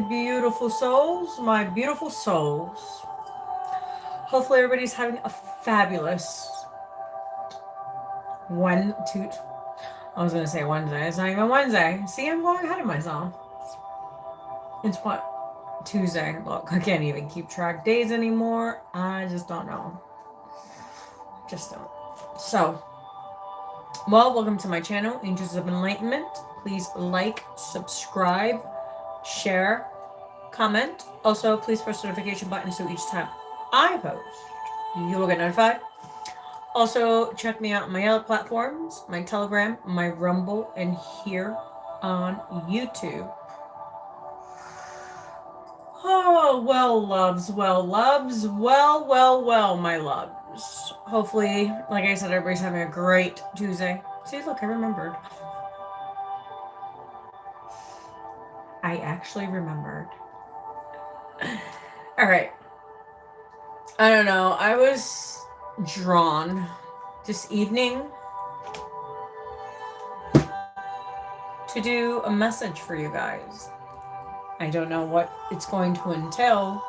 beautiful souls, my beautiful souls. Hopefully everybody's having a fabulous I was gonna say Wednesday. It's not even Wednesday. See, I'm going ahead of myself. It's what? Tuesday. Look, I can't even keep track days anymore. I just don't know. Just don't. So, well, welcome to my channel, Angels of Enlightenment. Please like, subscribe, share, comment. Also, please press the notification button so each time I post, you will get notified. Also, check me out on my other platforms, my Telegram, my Rumble, and here on YouTube. Oh, well, loves, well, loves, well, my loves. Hopefully, like I said, everybody's having a great Tuesday. See, look, I remembered. I actually remembered. All right. I don't know. I was drawn this evening to do a message for you guys. I don't know what it's going to entail,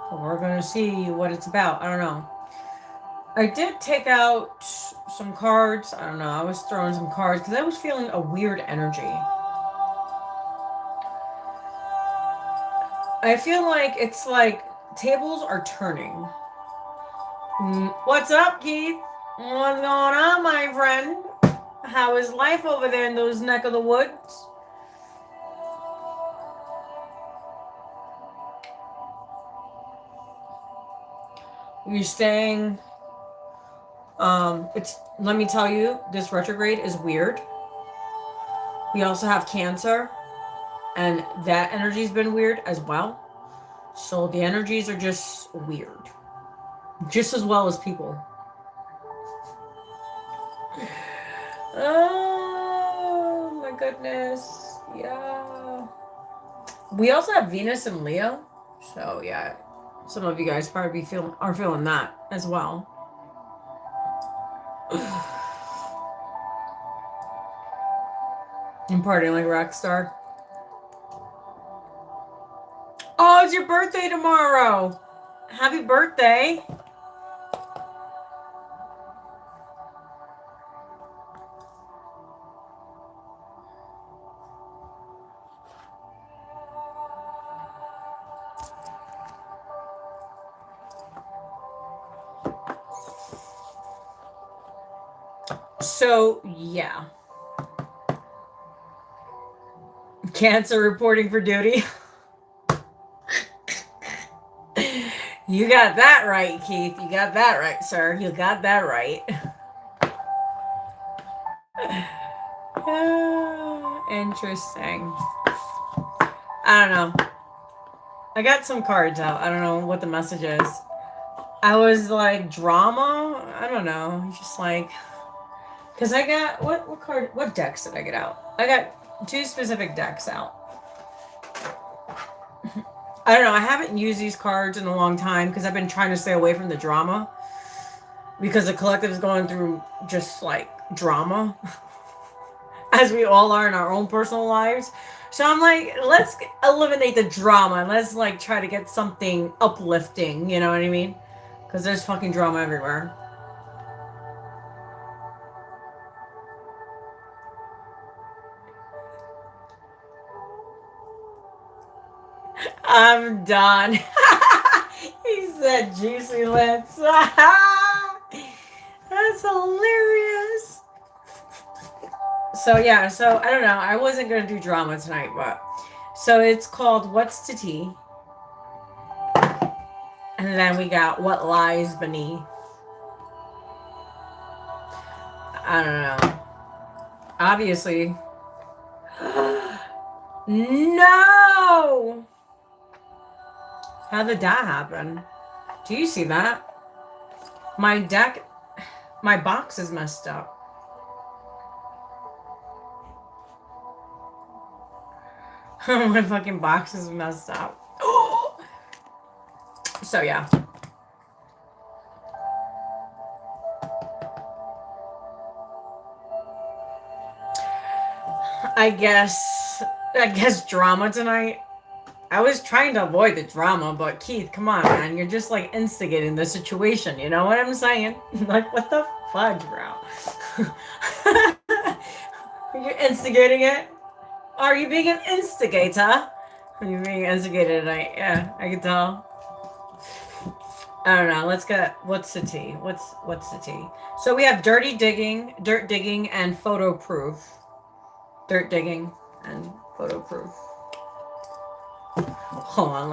but we're going to see what it's about. I don't know. I did take out some cards. I don't know. I was throwing some cards because I was feeling a weird energy. I feel like it's like tables are turning. What's up, Keith? What's going on, my friend? How is life over there in those neck of the woods? You're staying. Let me tell you, this retrograde is weird. We also have Cancer, and that energy's been weird as well. So the energies are just weird. Just as well as people. Oh my goodness. Yeah. We also have Venus and Leo. So yeah. Some of you guys probably are feeling that as well. I'm partying like a rock star. Oh, it's your birthday tomorrow. Happy birthday. So, yeah. Cancer reporting for duty. You got that right, Keith. You got that right, sir. You got that right. Interesting. I don't know. I got some cards out. I don't know what the message is. I was like, drama? I don't know. Just like... Because I got... What decks did I get out? I got 2 specific decks out. I don't know. I haven't used these cards in a long time because I've been trying to stay away from the drama. Because the collective is going through just like drama. As we all are in our own personal lives. So I'm like, let's eliminate the drama and let's like try to get something uplifting. You know what I mean? Because there's fucking drama everywhere. I'm done. He said juicy lips. That's hilarious. So yeah, so I don't know. I wasn't going to do drama tonight, but... So it's called What's to Tea? And then we got What Lies Beneath. I don't know. Obviously. No! How did that happen? Do you see that? My box is messed up. My fucking box is messed up. So yeah. I guess I guess drama tonight. I was trying to avoid the drama, but Keith, come on, man. You're just like instigating the situation. You know what I'm saying? Like, what the fudge, bro? You're instigating it? Are you being an instigator? Are you being instigated tonight? Yeah, I can tell. I don't know. Let's get what's the tea? What's the tea? So we have dirt digging, and photo proof. Dirt digging and photo proof. Hold on,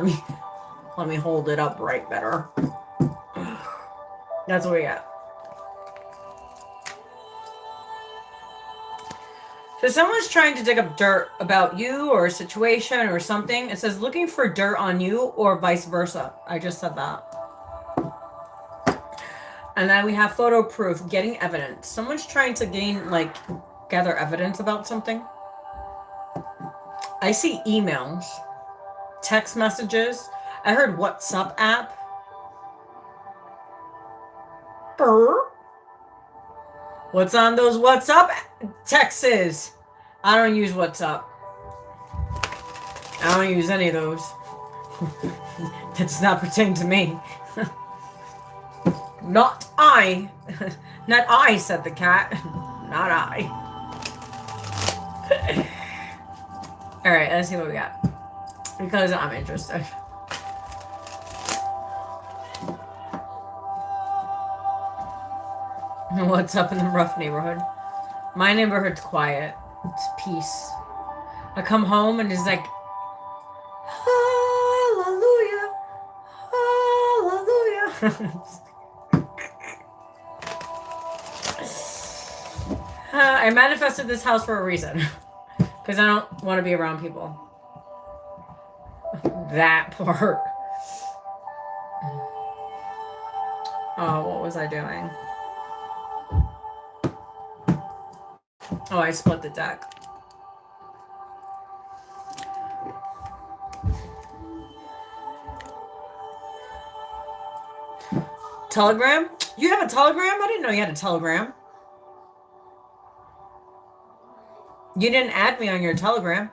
let me hold it up right better. That's what we got. So someone's trying to dig up dirt about you or a situation or something. It says looking for dirt on you or vice versa. I just said that. And then we have photo proof, getting evidence. Someone's trying to gather evidence about something. I see emails, text messages. I heard WhatsApp app. What's on those WhatsApp texts? I don't use WhatsApp. I don't use any of those. That does not pertain to me. Not I. Not I, said the cat. Not I. Alright, let's see what we got. Because I'm interested. What's up in the rough neighborhood? My neighborhood's quiet. It's peace. I come home and it's like, hallelujah, hallelujah. I manifested this house for a reason. Because I don't want to be around people. That part. Oh, what was I doing? Oh, I split the deck. Telegram? You have a Telegram? I didn't know you had a Telegram. You didn't add me on your Telegram.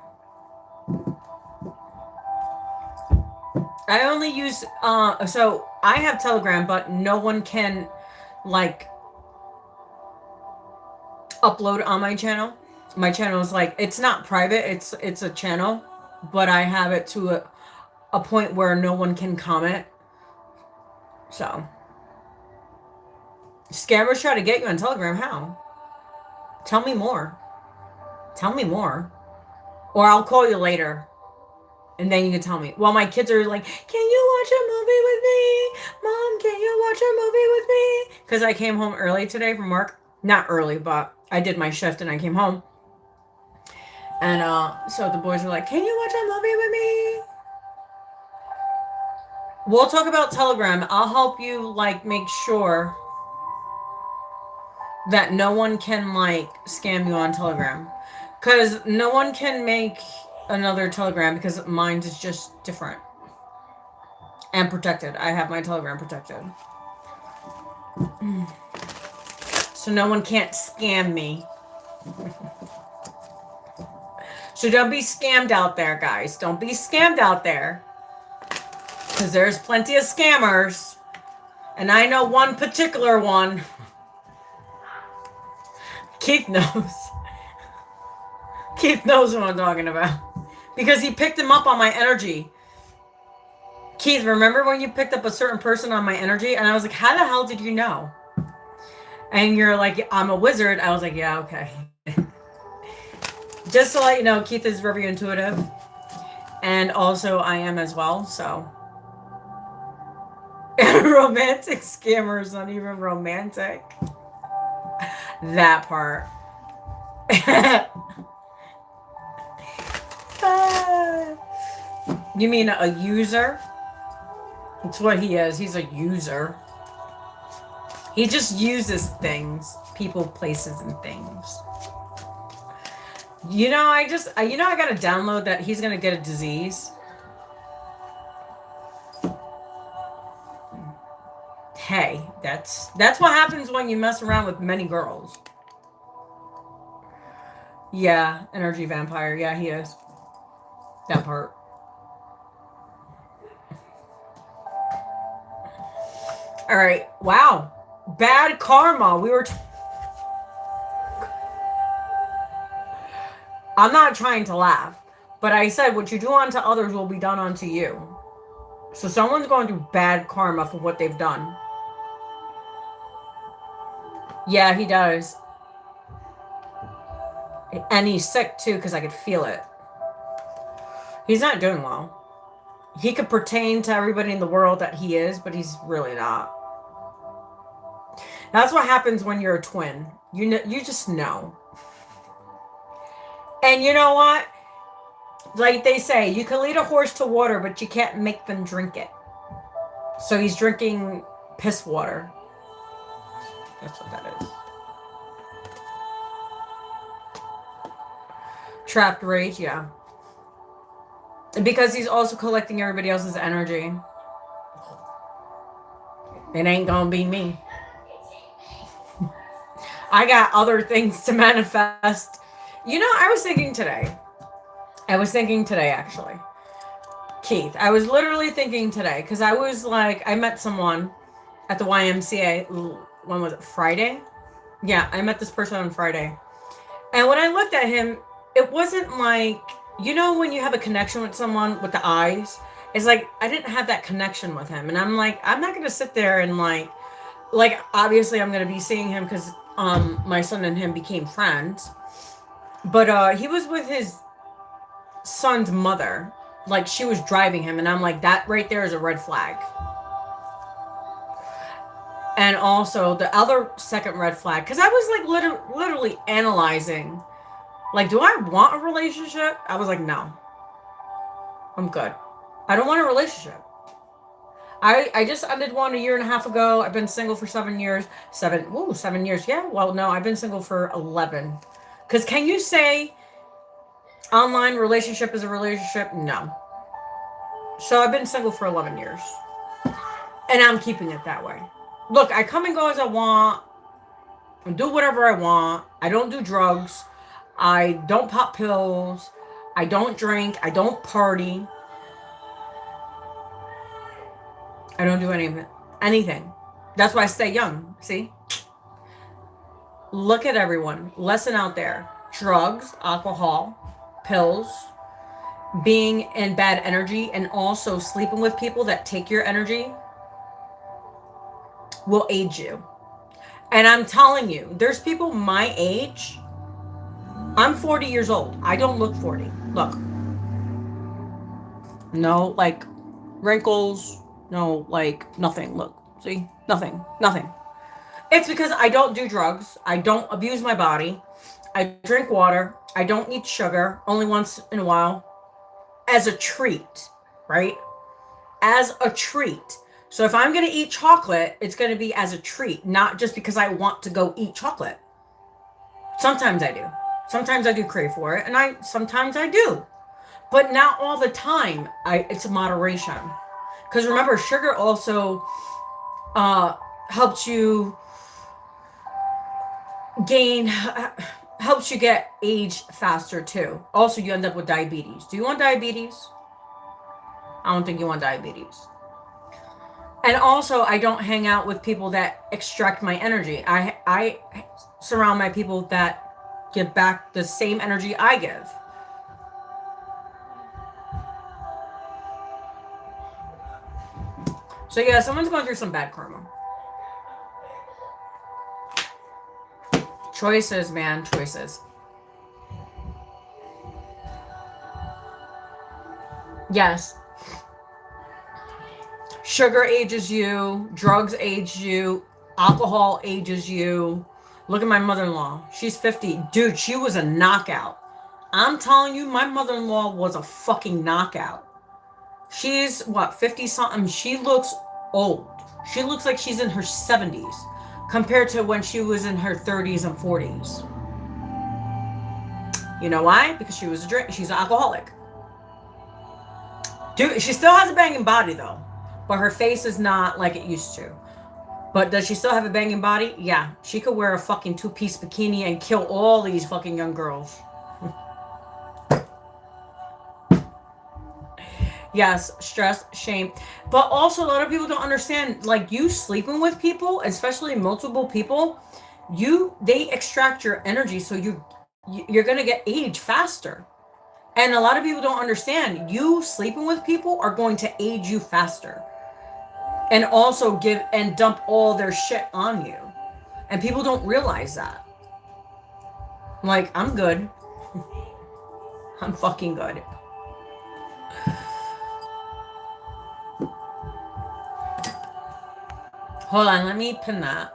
I only use, so I have Telegram, but no one can, upload on my channel. My channel is it's not private, it's a channel, but I have it to a point where no one can comment. So, scammers try to get you on Telegram. How? Tell me more. Tell me more. Or I'll call you later. And then you can tell me. Well, my kids are like, can you watch a movie with me? Mom, can you watch a movie with me? Because I came home early today from work. Not early, but I did my shift and I came home. And so the boys were like, can you watch a movie with me? We'll talk about Telegram. I'll help you make sure that no one can scam you on Telegram. Because no one can make another Telegram because mine is just different. And protected. I have my Telegram protected. So no one can't scam me. So don't be scammed out there, guys. Don't be scammed out there. Because there's plenty of scammers. And I know one particular one. Keith knows. Keith knows what I'm talking about. Because he picked him up on my energy. Keith, remember when you picked up a certain person on my energy? And I was like, how the hell did you know? And you're like, I'm a wizard. I was like, yeah, okay. Just to let you know, Keith is very intuitive. And also I am as well, so. Romantic scammers, not even romantic. That part. You mean a user? That's what he is. He's a user. He just uses things, people, places, and things. You know, I gotta download that he's gonna get a disease. Hey, that's what happens when you mess around with many girls. Yeah, energy vampire. Yeah, he is. That part. All right. Wow. Bad karma. I'm not trying to laugh, but I said what you do unto others will be done unto you. So someone's going through bad karma for what they've done. Yeah, he does. And he's sick too, because I could feel it. He's not doing well. He could pertain to everybody in the world that he is, but he's really not. That's what happens when you're a twin. You know, you just know. And you know what? Like they say, you can lead a horse to water, but you can't make them drink it. So he's drinking piss water. That's what that is. Trapped rage, yeah. Because he's also collecting everybody else's energy. It ain't gonna be me. I got other things to manifest. You know, I was thinking today, actually. Keith, I was literally thinking today, because I was like, I met someone at the YMCA. When was it? Friday? Yeah, I met this person on Friday. And when I looked at him, it wasn't like, you know, when you have a connection with someone with the eyes, it's like, I didn't have that connection with him. And I'm like, I'm not going to sit there and like, obviously I'm going to be seeing him because my son and him became friends. But he was with his son's mother. Like, she was driving him. And I'm like, that right there is a red flag. And also the other second red flag, because I was like literally analyzing, like, do I want a relationship? I was like, no. I'm good. I don't want a relationship. I just ended one 1.5 years ago. I've been single for 7 years. 7 years. Yeah, well, no, I've been single for 11. Because can you say online relationship is a relationship? No. So I've been single for 11 years. And I'm keeping it that way. Look, I come and go as I want. I do whatever I want. I don't do drugs. I don't pop pills. I don't drink. I don't party. I don't do anything. That's why I stay young. See? Look at everyone. Lesson out there. Drugs, alcohol, pills, being in bad energy, and also sleeping with people that take your energy will age you. And I'm telling you, there's people my age. I'm 40 years old. I don't look 40. Look. No, like, wrinkles. No, like, nothing. Look. See? Nothing. It's because I don't do drugs. I don't abuse my body. I drink water. I don't eat sugar. Only once in a while. As a treat. Right? As a treat. So if I'm going to eat chocolate, it's going to be as a treat. Not just because I want to go eat chocolate. Sometimes I do. Sometimes I do crave for it. And sometimes I do. But not all the time. It's a moderation. Because remember, sugar also helps you helps you get age faster too. Also, you end up with diabetes. Do you want diabetes? I don't think you want diabetes. And also, I don't hang out with people that extract my energy. I surround my people that give back the same energy I give. So yeah, someone's going through some bad karma. Choices, man, choices. Yes. Sugar ages you, drugs age you, alcohol ages you. Look at my mother-in-law. She's 50. Dude, she was a knockout. I'm telling you, my mother-in-law was a fucking knockout. She's, 50-something? She looks old. She looks like she's in her 70s compared to when she was in her 30s and 40s. You know why? Because she's an alcoholic. Dude, she still has a banging body, though. But her face is not like it used to. But does she still have a banging body? Yeah. She could wear a fucking 2-piece bikini and kill all these fucking young girls. Yes, stress, shame. But also a lot of people don't understand, like, you sleeping with people, especially multiple people, they extract your energy, so you're going to get age faster. And a lot of people don't understand, you sleeping with people are going to age you faster. And also give and dump all their shit on you. And people don't realize that. Like, I'm good. I'm fucking good. Hold on, let me pin that.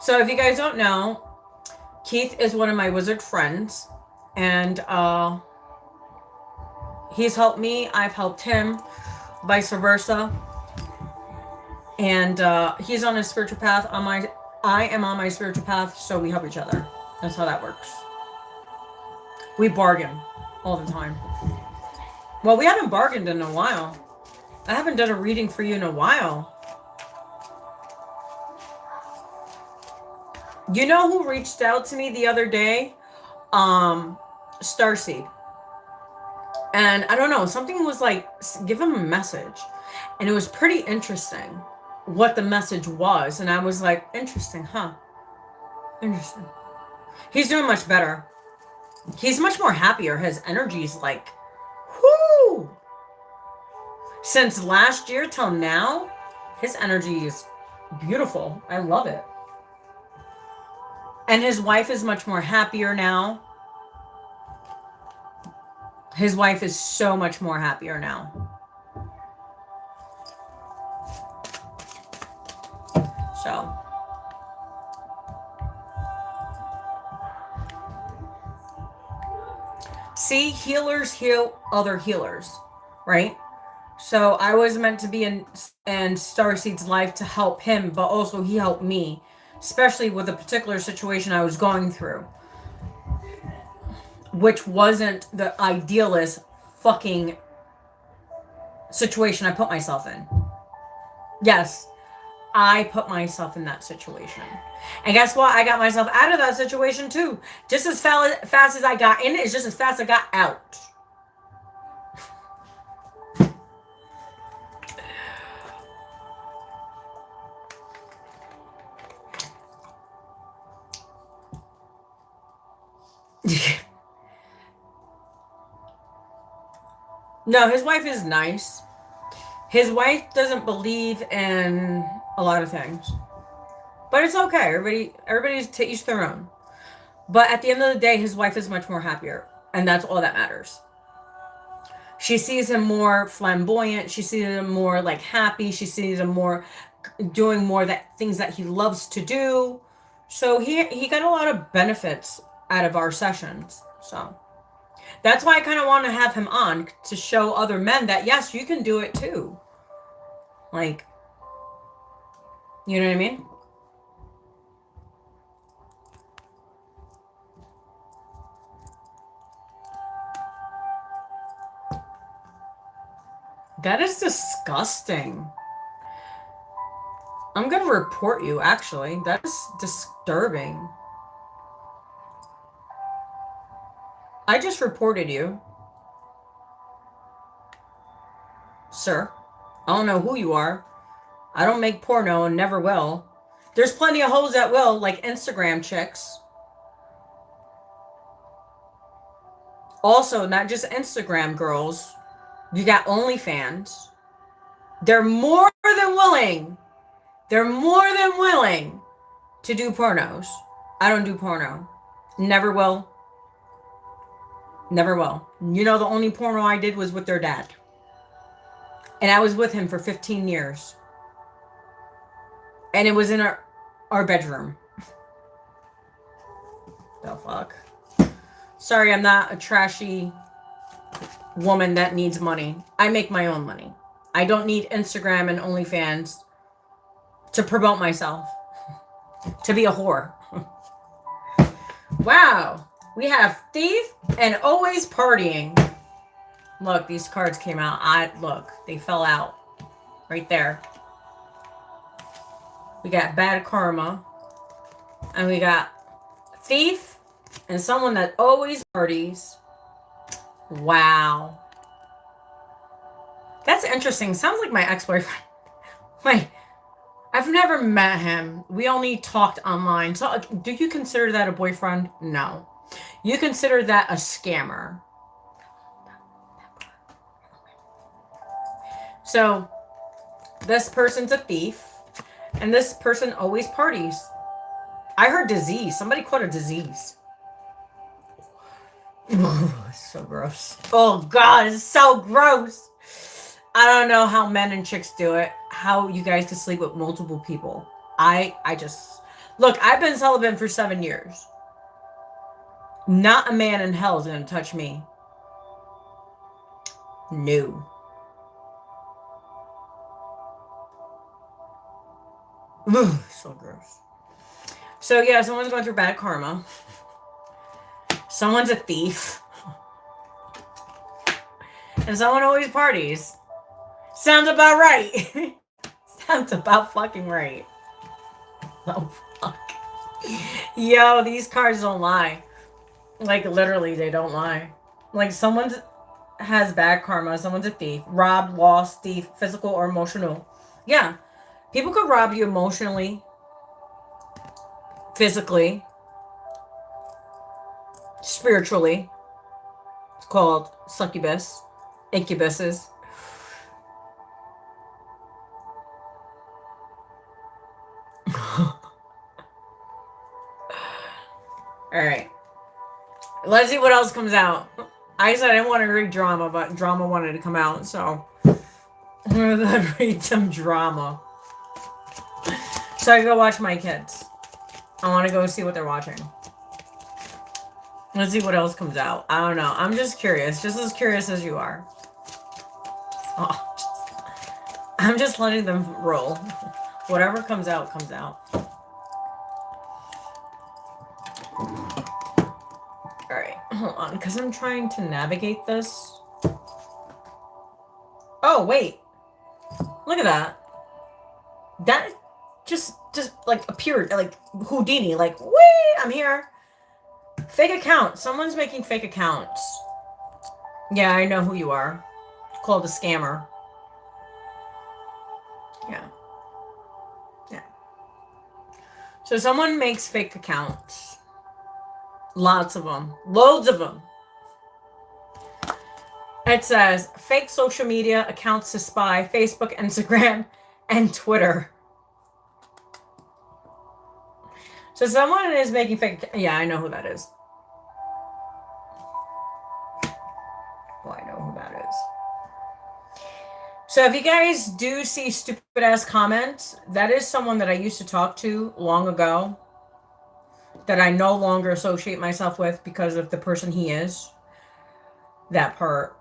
So if you guys don't know, Keith is one of my wizard friends, and he's helped me, I've helped him, vice versa. And he's on his spiritual path. I am on my spiritual path, so we help each other. That's how that works. We bargain all the time. Well, we haven't bargained in a while. I haven't done a reading for you in a while. You know who reached out to me the other day? Starseed. And I don't know, something was like, give him a message. And it was pretty interesting what the message was. And I was like, interesting, huh? Interesting. He's doing much better. He's much more happier. His energy's like, whoo! Since last year till now, his energy is beautiful. I love it. And his wife is much more happier now. His wife is so much more happier now. So. See, healers heal other healers, right? So I was meant to be in Starseed's life to help him, but also he helped me, especially with a particular situation I was going through, which wasn't the idealist fucking situation I put myself in. Yes, I put myself in that situation. And guess what? I got myself out of that situation too. Just as fast as I got in it, it's just as fast as I got out. No, his wife is nice. His wife doesn't believe in a lot of things. But it's okay. Everybody's to each their own. But at the end of the day, his wife is much more happier. And that's all that matters. She sees him more flamboyant. She sees him more like happy. She sees him more doing more things that he loves to do. So he got a lot of benefits out of our sessions. So that's why I kind of want to have him on, to show other men that yes, you can do it too. Like, you know what I mean? That is disgusting. I'm gonna report you, actually. That is disturbing. I just reported you. Sir. I don't know who you are. I don't make porno and never will. There's plenty of hoes that will, like Instagram chicks. Also, not just Instagram girls. You got OnlyFans. They're more than willing. They're more than willing to do pornos. I don't do porno. Never will. Never will. You know, the only porno I did was with their dad. And I was with him for 15 years. And it was in our bedroom. The fuck? Sorry, I'm not a trashy woman that needs money. I make my own money. I don't need Instagram and OnlyFans to promote myself. To be a whore. Wow. We have thief and always partying. Look, these cards came out. Look, they fell out. Right there. We got bad karma. And we got thief and someone that always parties. Wow. That's interesting. Sounds like my ex-boyfriend. I've never met him. We only talked online. So do you consider that a boyfriend? No. You consider that a scammer. So this person's a thief, and this person always parties. I heard disease. Somebody quote a disease. So gross. Oh God, it's so gross. I don't know how men and chicks do it. How you guys can sleep with multiple people. I just look. I've been celibate for 7 years. Not a man in hell is gonna touch me. No. Ugh, so gross. So yeah, someone's going through bad karma. Someone's a thief. And someone always parties. Sounds about right. Sounds about fucking right. Oh, fuck. Yo, these cards don't lie. Like, literally, they don't lie. Like, someone has bad karma. Someone's a thief. Robbed, lost, thief, physical or emotional. Yeah. People could rob you emotionally, physically, spiritually. It's called succubus, incubuses. Alright. Let's see what else comes out. I said I didn't want to read drama, but drama wanted to come out, so I'm gonna read some drama. So I go watch my kids. I want to go see what they're watching. Let's see what else comes out. I don't know. I'm just curious. Just as curious as you are. Oh, I'm just letting them roll. Whatever comes out, comes out. Alright, hold on. Because I'm trying to navigate this. Oh, wait. Look at that. That just like appeared. Like Houdini. Like, wait, I'm here. Fake account. Someone's making fake accounts. Yeah, I know who you are. It's called a scammer. Yeah. Yeah. So someone makes fake accounts. Lots of them. Loads of them. It says, fake social media accounts to spy Facebook, Instagram, and Twitter. So someone is making fake... Yeah, I know who that is. Well, I know who that is. So if you guys do see stupid-ass comments, that is someone that I used to talk to long ago that I no longer associate myself with because of the person he is. That part.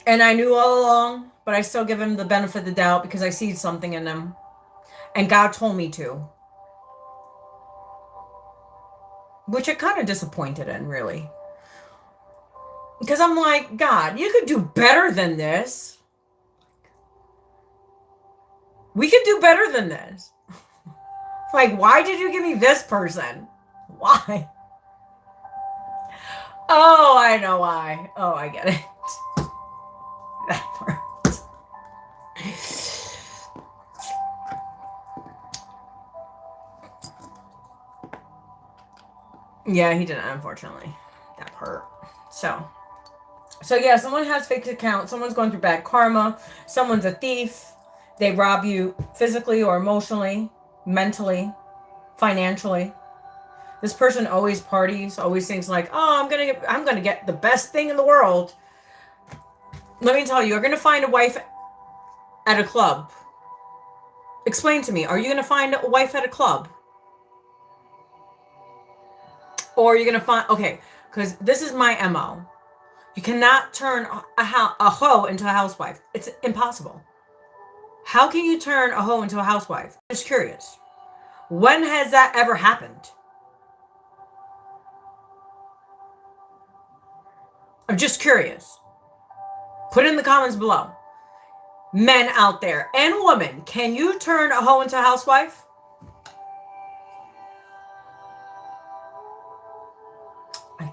And I knew all along, but I still give him the benefit of the doubt because I see something in him. And God told me to. Which I'm kind of disappointed in, really. Because I'm like, God, you could do better than this. We could do better than this. Like, why did you give me this person? Why? Oh, I know why. Oh, I get it. That part. Yeah, he didn't, unfortunately. That part. So yeah, someone has fake accounts. Someone's going through bad karma. Someone's a thief. They rob you physically or emotionally, mentally, financially. This person always parties, always thinks like, oh, I'm gonna get the best thing in the world. Let me tell you, you're gonna find a wife at a club. Explain to me, are you gonna find a wife at a club? Or are you gonna find, okay, because this is my MO. You cannot turn a hoe into a housewife. It's impossible. How can you turn a hoe into a housewife? Just curious. When has that ever happened? I'm just curious. Put it in the comments below. Men out there and women, can you turn a hoe into a housewife?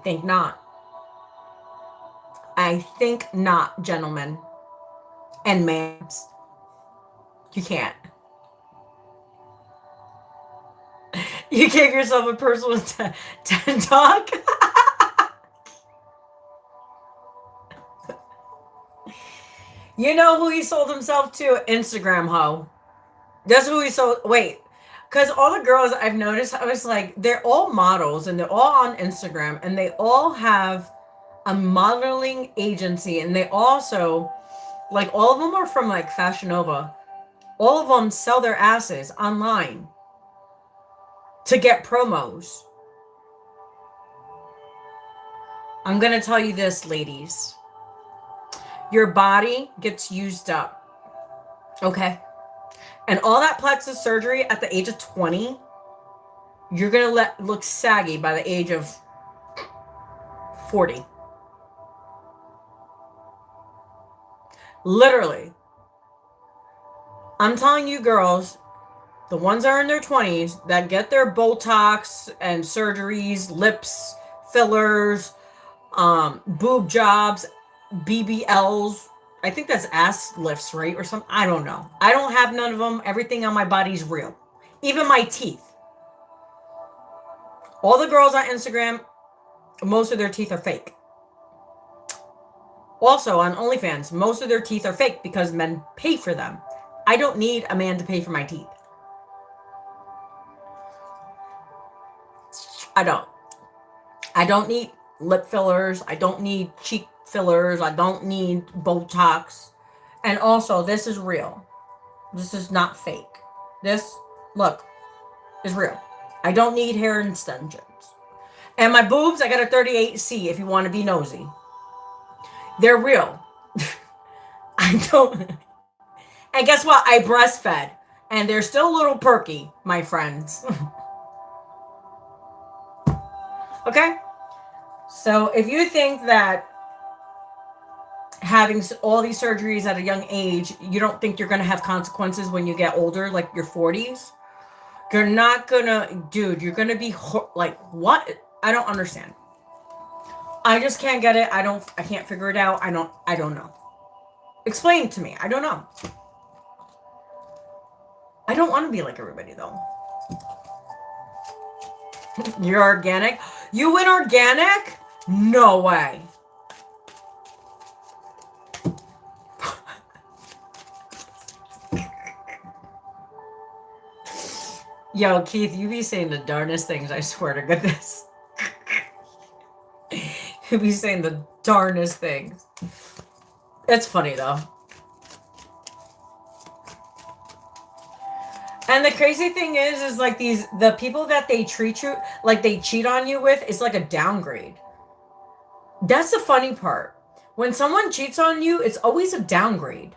think not. I think not, gentlemen and ma'ams. You can't. You gave yourself a personal TED talk? You know who he sold himself to? Instagram hoe. That's who he sold. Wait. Because all the girls I've noticed, I was like, they're all models and they're all on Instagram and they all have a modeling agency and they also, like, all of them are from like Fashion Nova. All of them sell their asses online to get promos. I'm going to tell you this, ladies. Your body gets used up. Okay? And all that plastic surgery at the age of 20, you're going to look saggy by the age of 40. Literally. I'm telling you girls, the ones that are in their 20s that get their Botox and surgeries, lips, fillers, boob jobs, BBLs. I think that's ass lifts, right? Or something. I don't know. I don't have none of them. Everything on my body's real. Even my teeth. All the girls on Instagram, most of their teeth are fake. Also, on OnlyFans, most of their teeth are fake because men pay for them. I don't need a man to pay for my teeth. I don't need lip fillers. I don't need cheek fillers. I don't need Botox. And also, this is real. This is not fake. This, look, is real. I don't need hair extensions. And my boobs, I got a 38C if you want to be nosy. They're real. I don't. And guess what? I breastfed. And they're still a little perky, my friends. Okay? So if you think that having all these surgeries at a young age, you don't think you're going to have consequences when you get older, like your 40s? You're not going to, dude, you're going to be like, what? I don't understand. I just can't get it. I can't figure it out. I don't know. Explain it to me. I don't know. I don't want to be like everybody though. You're organic? You went organic? No way. Yo, Keith, you be saying the darnest things, I swear to goodness. You be saying the darnest things. It's funny though. And the crazy thing is like the people that they treat you, like they cheat on you with, is like a downgrade. That's the funny part. When someone cheats on you, it's always a downgrade.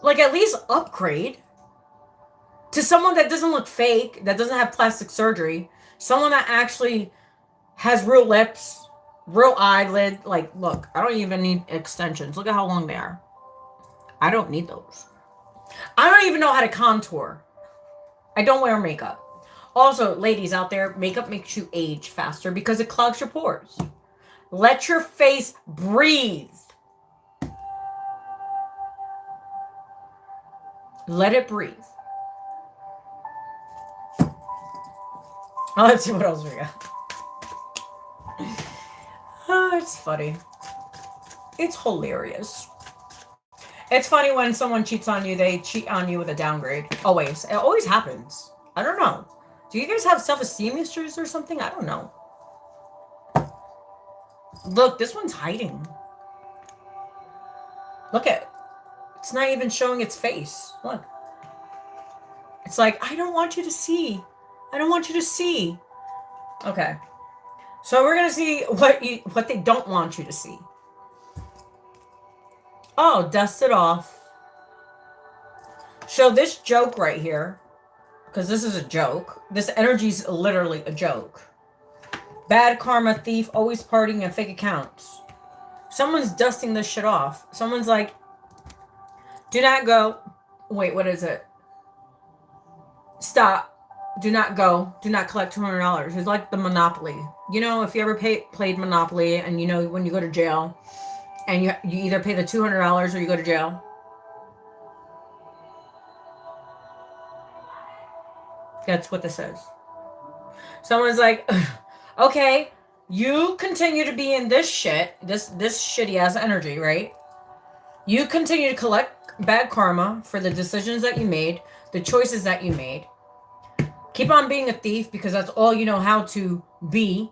Like at least upgrade to someone that doesn't look fake, that doesn't have plastic surgery, someone that actually has real lips, real eyelid. Like, look, I don't even need extensions. Look at how long they are. I don't need those. I don't even know how to contour. I don't wear makeup. Also, ladies out there, makeup makes you age faster because it clogs your pores. Let your face breathe. Let it breathe. Oh, let's see what else we got. Oh, it's funny. It's hilarious. It's funny when someone cheats on you, they cheat on you with a downgrade. Always. It always happens. I don't know. Do you guys have self-esteem issues or something? I don't know. Look, this one's hiding. Look at it. It's not even showing its face. Look. It's like, I don't want you to see. I don't want you to see. Okay. So we're going to see what they don't want you to see. Oh, dust it off. So this joke right here, because this is a joke. This energy's literally a joke. Bad karma, thief, always partying, and fake accounts. Someone's dusting this shit off. Someone's like, do not go. Wait, what is it? Stop. do not go. Do not collect $200. It's like the Monopoly. You know, if you ever played Monopoly, and you know when you go to jail, and you either pay the $200 or you go to jail. That's what this is. Someone's like, okay, you continue to be in this shit, this shitty ass energy, right? You continue to collect bad karma for the decisions that you made, the choices that you made. Keep on being a thief because that's all you know how to be.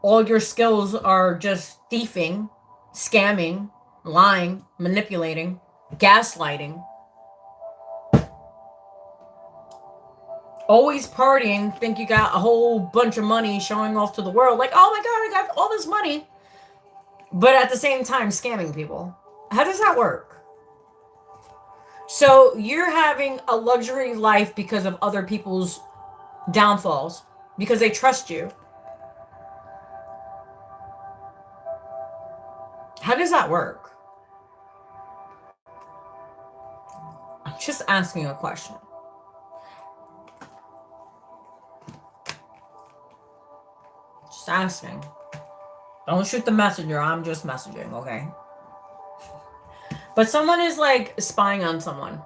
All your skills are just thieving, scamming, lying, manipulating, gaslighting. Always partying, think you got a whole bunch of money, showing off to the world like, oh my god, I got all this money. But at the same time, scamming people. How does that work? So you're having a luxury life because of other people's downfalls, because they trust you. How does that work? I'm just asking a question. Just asking. Don't shoot the messenger. I'm just messaging, okay? But someone is like spying on someone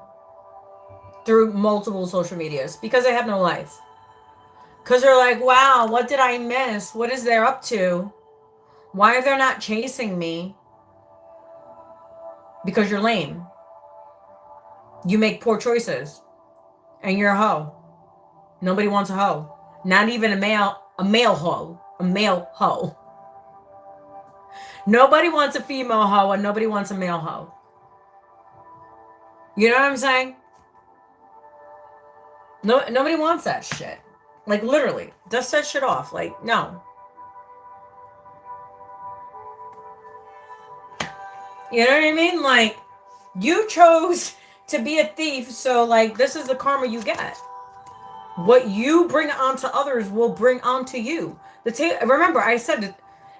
through multiple social medias because they have no life. Because they're like, wow, what did I miss? What is there up to? Why are they not chasing me? Because you're lame. You make poor choices. And you're a hoe. Nobody wants a hoe. Not even a male hoe. A male hoe. Nobody wants a female hoe and nobody wants a male hoe. You know what I'm saying? No, nobody wants that shit. Like, literally. Dust that shit off. Like, no. You know what I mean? Like, you chose to be a thief, so, like, this is the karma you get. What you bring onto others will bring onto you. Remember, I said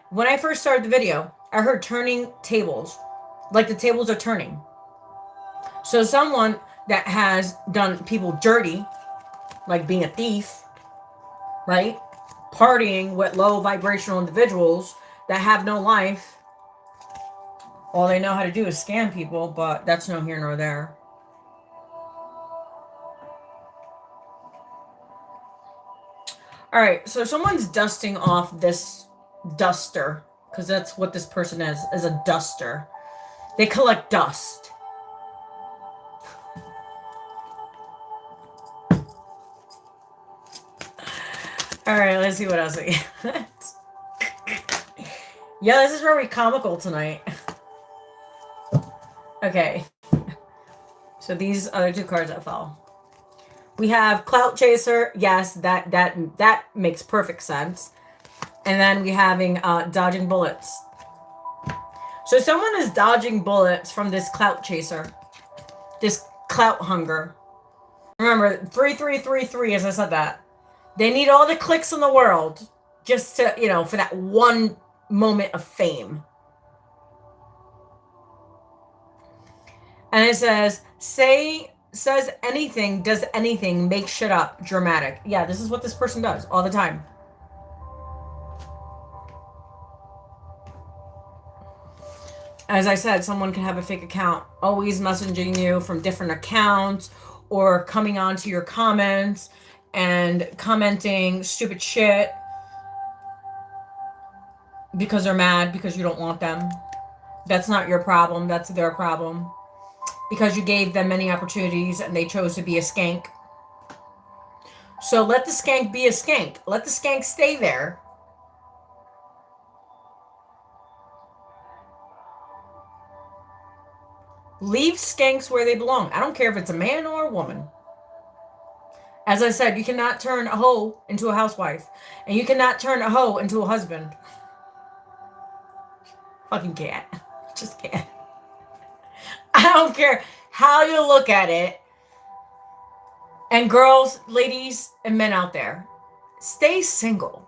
when I first started the video, I heard turning tables. Like, the tables are turning. So someone that has done people dirty, like being a thief, right? Partying with low vibrational individuals that have no life. All they know how to do is scam people, but that's no here nor there. All right, so someone's dusting off this duster, because that's what this person is a duster. They collect dust. All right, let's see what else we get. Yeah, this is very comical tonight. Okay. So these are the two cards that fell. We have Clout Chaser. Yes, that makes perfect sense. And then we having Dodging Bullets. So someone is dodging bullets from this Clout Chaser. This clout hunger. Remember, 3333, as I said that. They need all the clicks in the world just to, for that one moment of fame. And it says anything, does anything, make shit up, dramatic. Yeah, this is what this person does all the time. As I said, someone can have a fake account, always messaging you from different accounts or coming onto your comments and commenting stupid shit because they're mad because you don't want them. That's not your problem. That's their problem. Because you gave them many opportunities and they chose to be a skank. So let the skank be a skank. Let the skank stay there. Leave skanks where they belong. I don't care if it's a man or a woman. As I said, you cannot turn a hoe into a housewife. And you cannot turn a hoe into a husband. Fucking can't. Just can't. I don't care how you look at it. And girls, ladies, and men out there, stay single.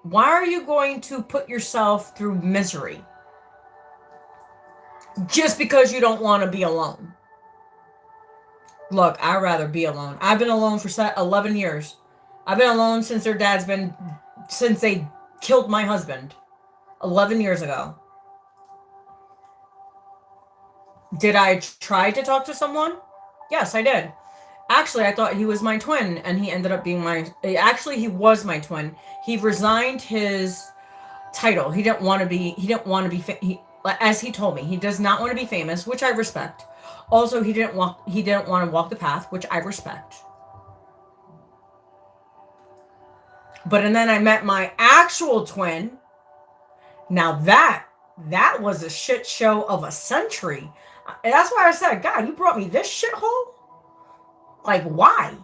Why are you going to put yourself through misery? Just because you don't want to be alone. Look, I'd rather be alone. I've been alone for 11 years. I've been alone since since they killed my husband 11 years ago. Did I try to talk to someone? Yes, I did. Actually, I thought he was my twin, and he ended up being actually, he was my twin. He resigned his title. He didn't want to be, as he told me, he does not want to be famous, which I respect. Also, he didn't want to walk the path, which I respect. But, and then I met my actual twin. Now that was a shit show of a century. And that's why I said, God, you brought me this shithole? Like, why?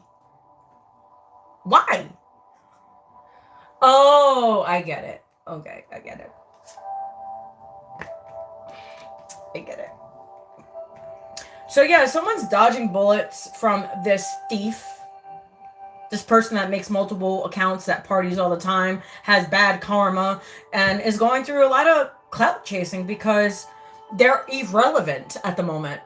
Why? Oh, I get it. Okay, I get it. I get it. So yeah, someone's dodging bullets from this thief. This person that makes multiple accounts, that parties all the time, has bad karma, and is going through a lot of clout chasing because they're irrelevant at the moment.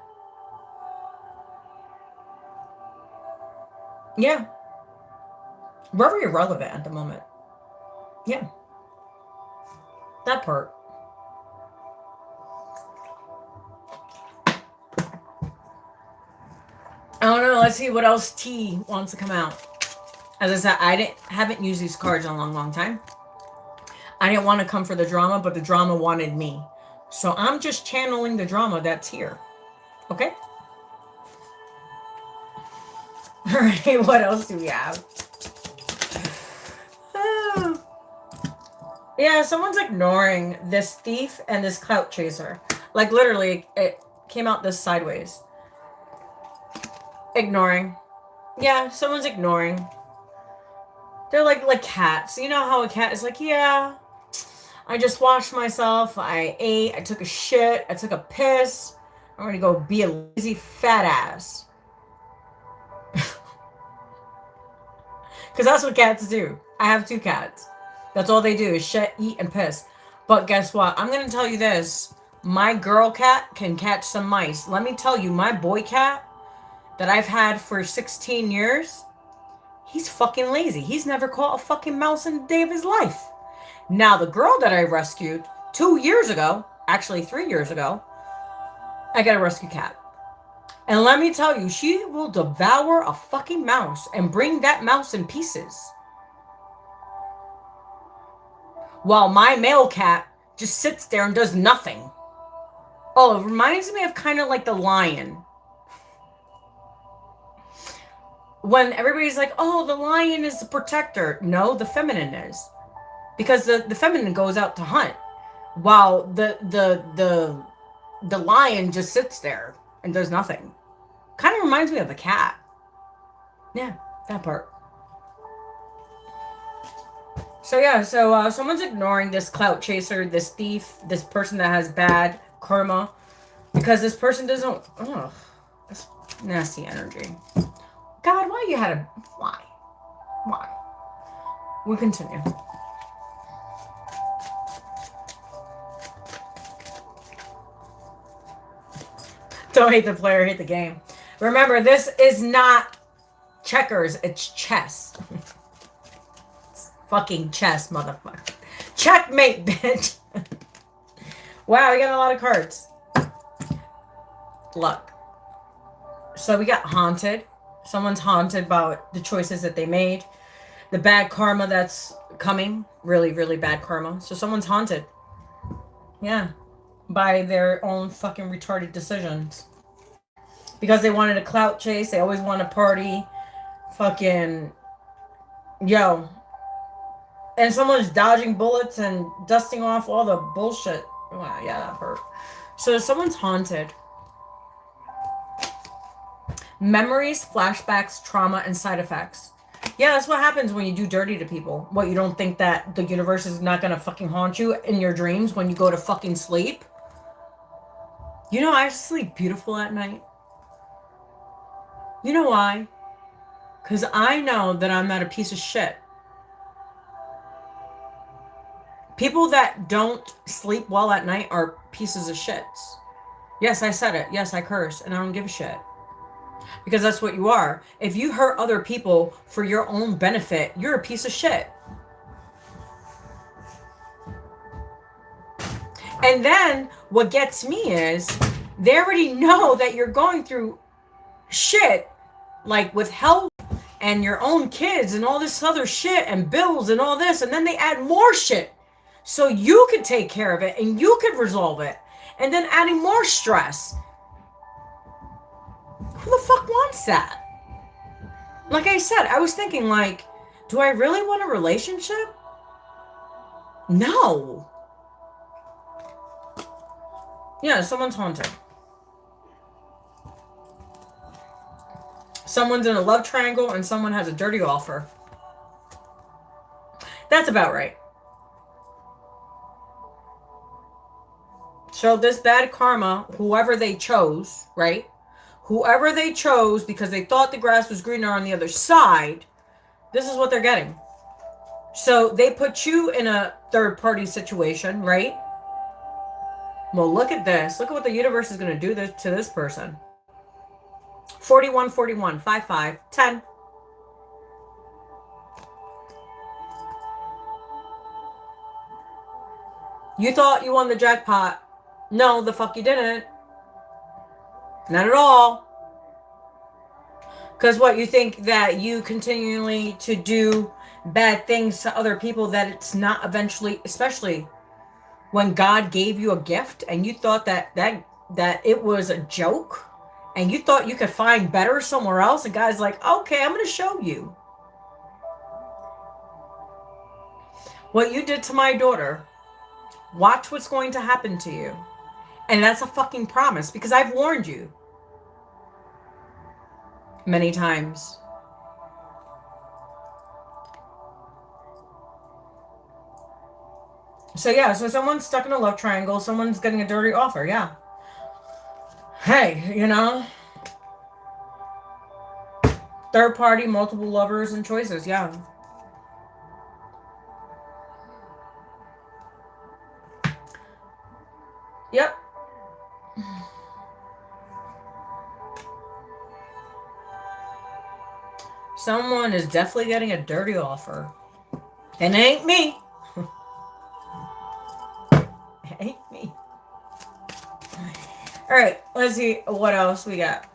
Yeah. Very irrelevant at the moment. Yeah. That part. I don't know. Let's see what else T wants to come out. As I said, I haven't used these cards in a long, long time. I didn't want to come for the drama, but the drama wanted me. So I'm just channeling the drama that's here. Okay? All right, what else do we have? Yeah, someone's ignoring this thief and this clout chaser. Like, literally, it came out this sideways. Ignoring. Yeah, someone's ignoring. They're like cats. You know how a cat is like, yeah, I just washed myself, I ate, I took a shit, I took a piss, I'm gonna go be a lazy fat ass. Because that's what cats do. I have 2 cats. That's all they do is shit, eat, and piss. But guess what? I'm gonna tell you this. My girl cat can catch some mice. Let me tell you, my boy cat that I've had for 16 years, he's fucking lazy. He's never caught a fucking mouse in a day of his life. Now, the girl that I rescued 2 years ago, actually 3 years ago, I got a rescue cat. And let me tell you, she will devour a fucking mouse and bring that mouse in pieces. While my male cat just sits there and does nothing. Oh, it reminds me of kind of like the lion. When everybody's like, oh, the lion is the protector. No, the feminine is. Because the feminine goes out to hunt. While the lion just sits there and does nothing. Kind of reminds me of a cat. Yeah, that part. So yeah, someone's ignoring this clout chaser, this thief, this person that has bad karma. Because this person doesn't... Ugh, that's nasty energy. God, why you had a... Why? Why? We continue. Don't hate the player, hate the game. Remember, this is not checkers, it's chess. It's fucking chess, motherfucker. Checkmate, bitch. Wow, we got a lot of cards. Luck. So we got haunted. Someone's haunted about the choices that they made. The bad karma that's coming. Really, really bad karma. So someone's haunted. Yeah. By their own fucking retarded decisions. Because they wanted a clout chase. They always want to party. Fucking... Yo. And someone's dodging bullets and dusting off all the bullshit. Wow, yeah, that hurt. So someone's haunted. Memories, flashbacks, trauma, and side effects. Yeah, that's what happens when you do dirty to people. What, you don't think that the universe is not gonna fucking haunt you in your dreams when you go to fucking sleep? You know, I sleep beautiful at night. You know why? Because I know that I'm not a piece of shit. People that don't sleep well at night are pieces of shits. Yes, I said it. Yes, I curse, and I don't give a shit. Because that's what you are. If you hurt other people for your own benefit, you're a piece of shit. And then what gets me is they already know that you're going through shit, like with health and your own kids and all this other shit and bills and all this, and then they add more shit so you could take care of it and you could resolve it, and then adding more stress. Who the fuck wants that? Like I said, I was thinking, like, do I really want a relationship? No. Yeah, someone's haunted. Someone's in a love triangle and someone has a dirty offer. That's about right. So this bad karma, whoever they chose, right? Whoever they chose because they thought the grass was greener on the other side, this is what they're getting. So they put you in a third-party situation, right? Well, look at this. Look at what the universe is going to do to this person. 41, 41, 5, 5, 10. You thought you won the jackpot. No, the fuck you didn't. Not at all. Because what, you think that you continually to do bad things to other people, that it's not eventually, especially when God gave you a gift and you thought that it was a joke and you thought you could find better somewhere else, and God's like, okay, I'm going to show you. What you did to my daughter, watch what's going to happen to you. And that's a fucking promise, because I've warned you many times. So yeah, so someone's stuck in a love triangle, someone's getting a dirty offer, yeah. Hey, you know, third party, multiple lovers and choices, yeah. Yep. Someone is definitely getting a dirty offer. And it ain't me. It ain't me. Alright, let's see what else we got.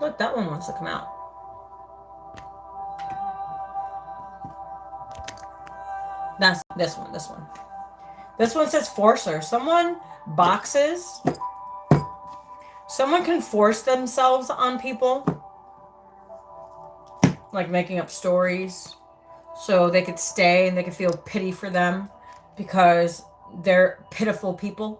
Look, that one wants to come out. That's this one. This one says forcer. Someone boxes. Someone can force themselves on people. Like making up stories so they could stay and they could feel pity for them because they're pitiful people.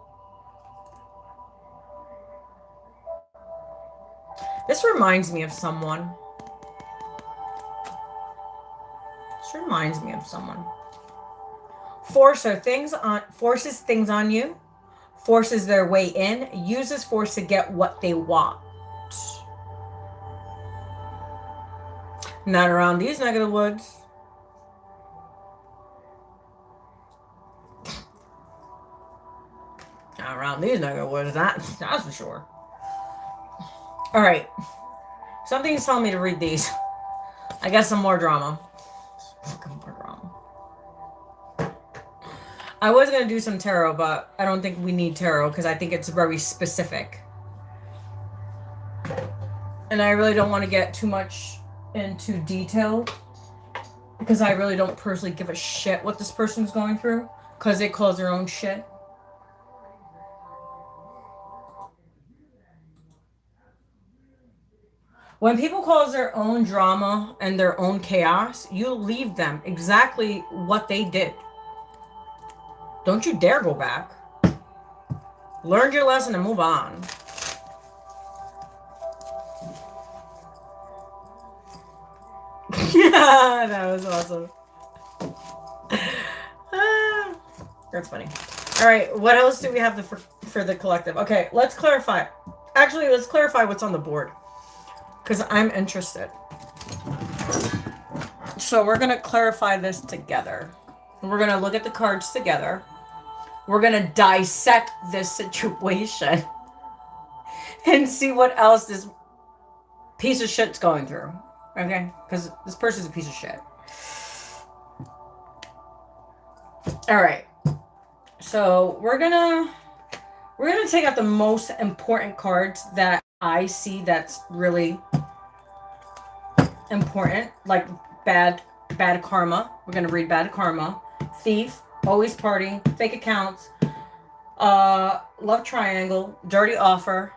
This reminds me of someone. Forces things on you, forces their way in, uses force to get what they want. Not around these neck of the woods. Not around these neck of the woods, that's for sure. Alright. Something's telling me to read these. I got some more drama. I was going to do some tarot, but I don't think we need tarot because I think it's very specific. And I really don't want to get too much into detail because I really don't personally give a shit what this person's going through because they cause their own shit. When people cause their own drama and their own chaos, you leave them exactly what they did. Don't you dare go back. Learn your lesson and move on. Yeah, that was awesome. That's funny. All right, what else do we have for the collective? Okay, let's clarify. Actually, let's clarify what's on the board because I'm interested. So we're going to clarify this together. We're going to look at the cards together. We're going to dissect this situation and see what else this piece of shit's going through. Okay? Because this person's a piece of shit. Alright. So we're gonna take out the most important cards that I see that's really important. Like bad karma. We're gonna read bad karma. Thief, always partying, fake accounts, love triangle, dirty offer.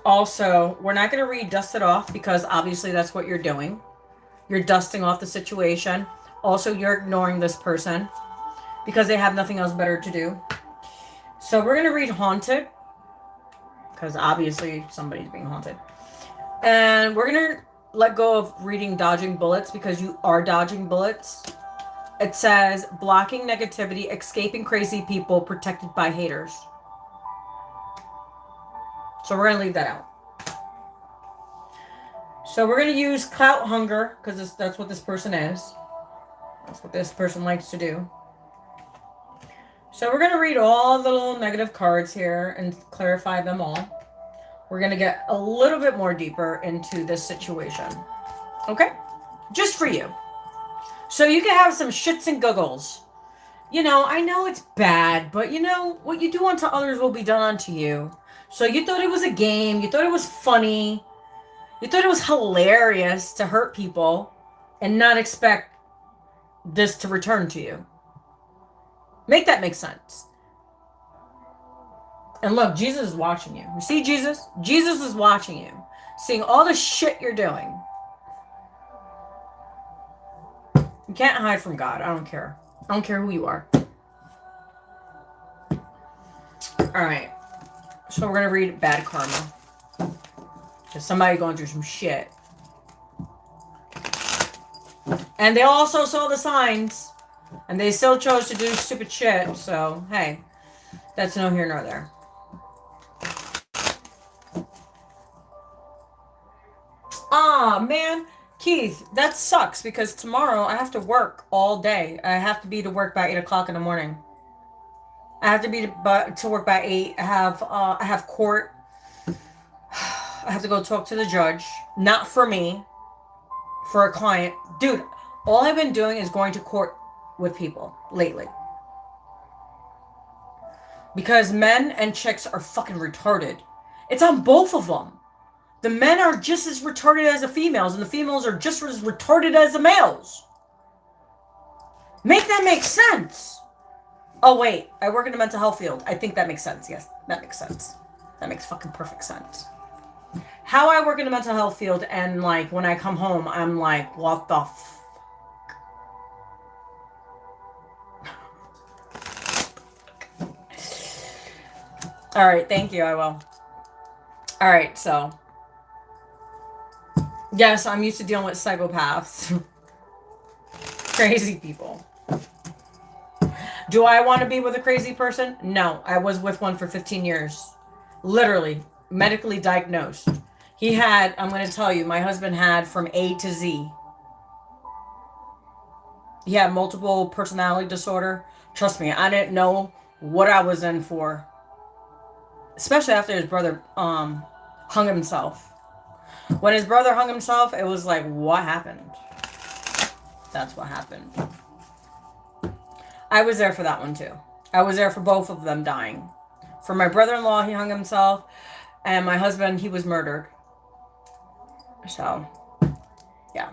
Also, we're not going to read dust it off because obviously that's what you're doing. You're dusting off the situation. Also, you're ignoring this person because they have nothing else better to do. So we're going to read haunted because obviously somebody's being haunted. And we're going to let go of reading dodging bullets because you are dodging bullets. It says blocking negativity, escaping crazy people, protected by haters. So we're going to leave that out. So we're going to use clout hunger because that's what this person is. That's what this person likes to do. So we're going to read all the little negative cards here and clarify them all. We're going to get a little bit more deeper into this situation. Okay? Just for you. So you can have some shits and giggles. You know, I know it's bad, but you know, what you do unto others will be done unto you. So you thought it was a game. You thought it was funny. You thought it was hilarious to hurt people and not expect this to return to you. Make that make sense. And look, Jesus is watching you. You see Jesus? Jesus is watching you. Seeing all the shit you're doing. You can't hide from God. I don't care. I don't care who you are. Alright. So we're going to read bad karma. Because somebody going through some shit. And they also saw the signs. And they still chose to do stupid shit. So, hey. That's no here nor there. Aw, man. Keith, that sucks because tomorrow I have to work all day. I have to be to work by 8 o'clock in the morning. I have to be to work by 8. I have court. I have to go talk to the judge. Not for me. For a client. Dude, all I've been doing is going to court with people lately. Because men and chicks are fucking retarded. It's on both of them. The men are just as retarded as the females, and the females are just as retarded as the males. Make that make sense. Oh, wait. I work in the mental health field. I think that makes sense. Yes, that makes sense. That makes fucking perfect sense. How I work in the mental health field, and, like, when I come home, I'm like, what the fuck? Alright, thank you. I will. Alright, so. Yes, I'm used to dealing with psychopaths. Crazy people. Do I want to be with a crazy person? No. I was with one for 15 years. Literally. Medically diagnosed. He had, I'm going to tell you, my husband had from A to Z. He had multiple personality disorder. Trust me, I didn't know what I was in for. Especially after his brother hung himself. When his brother hung himself, it was like, what happened? That's what happened. I was there for that one too. I was there for both of them dying. For my brother-in-law, he hung himself. And my husband, he was murdered. So, yeah.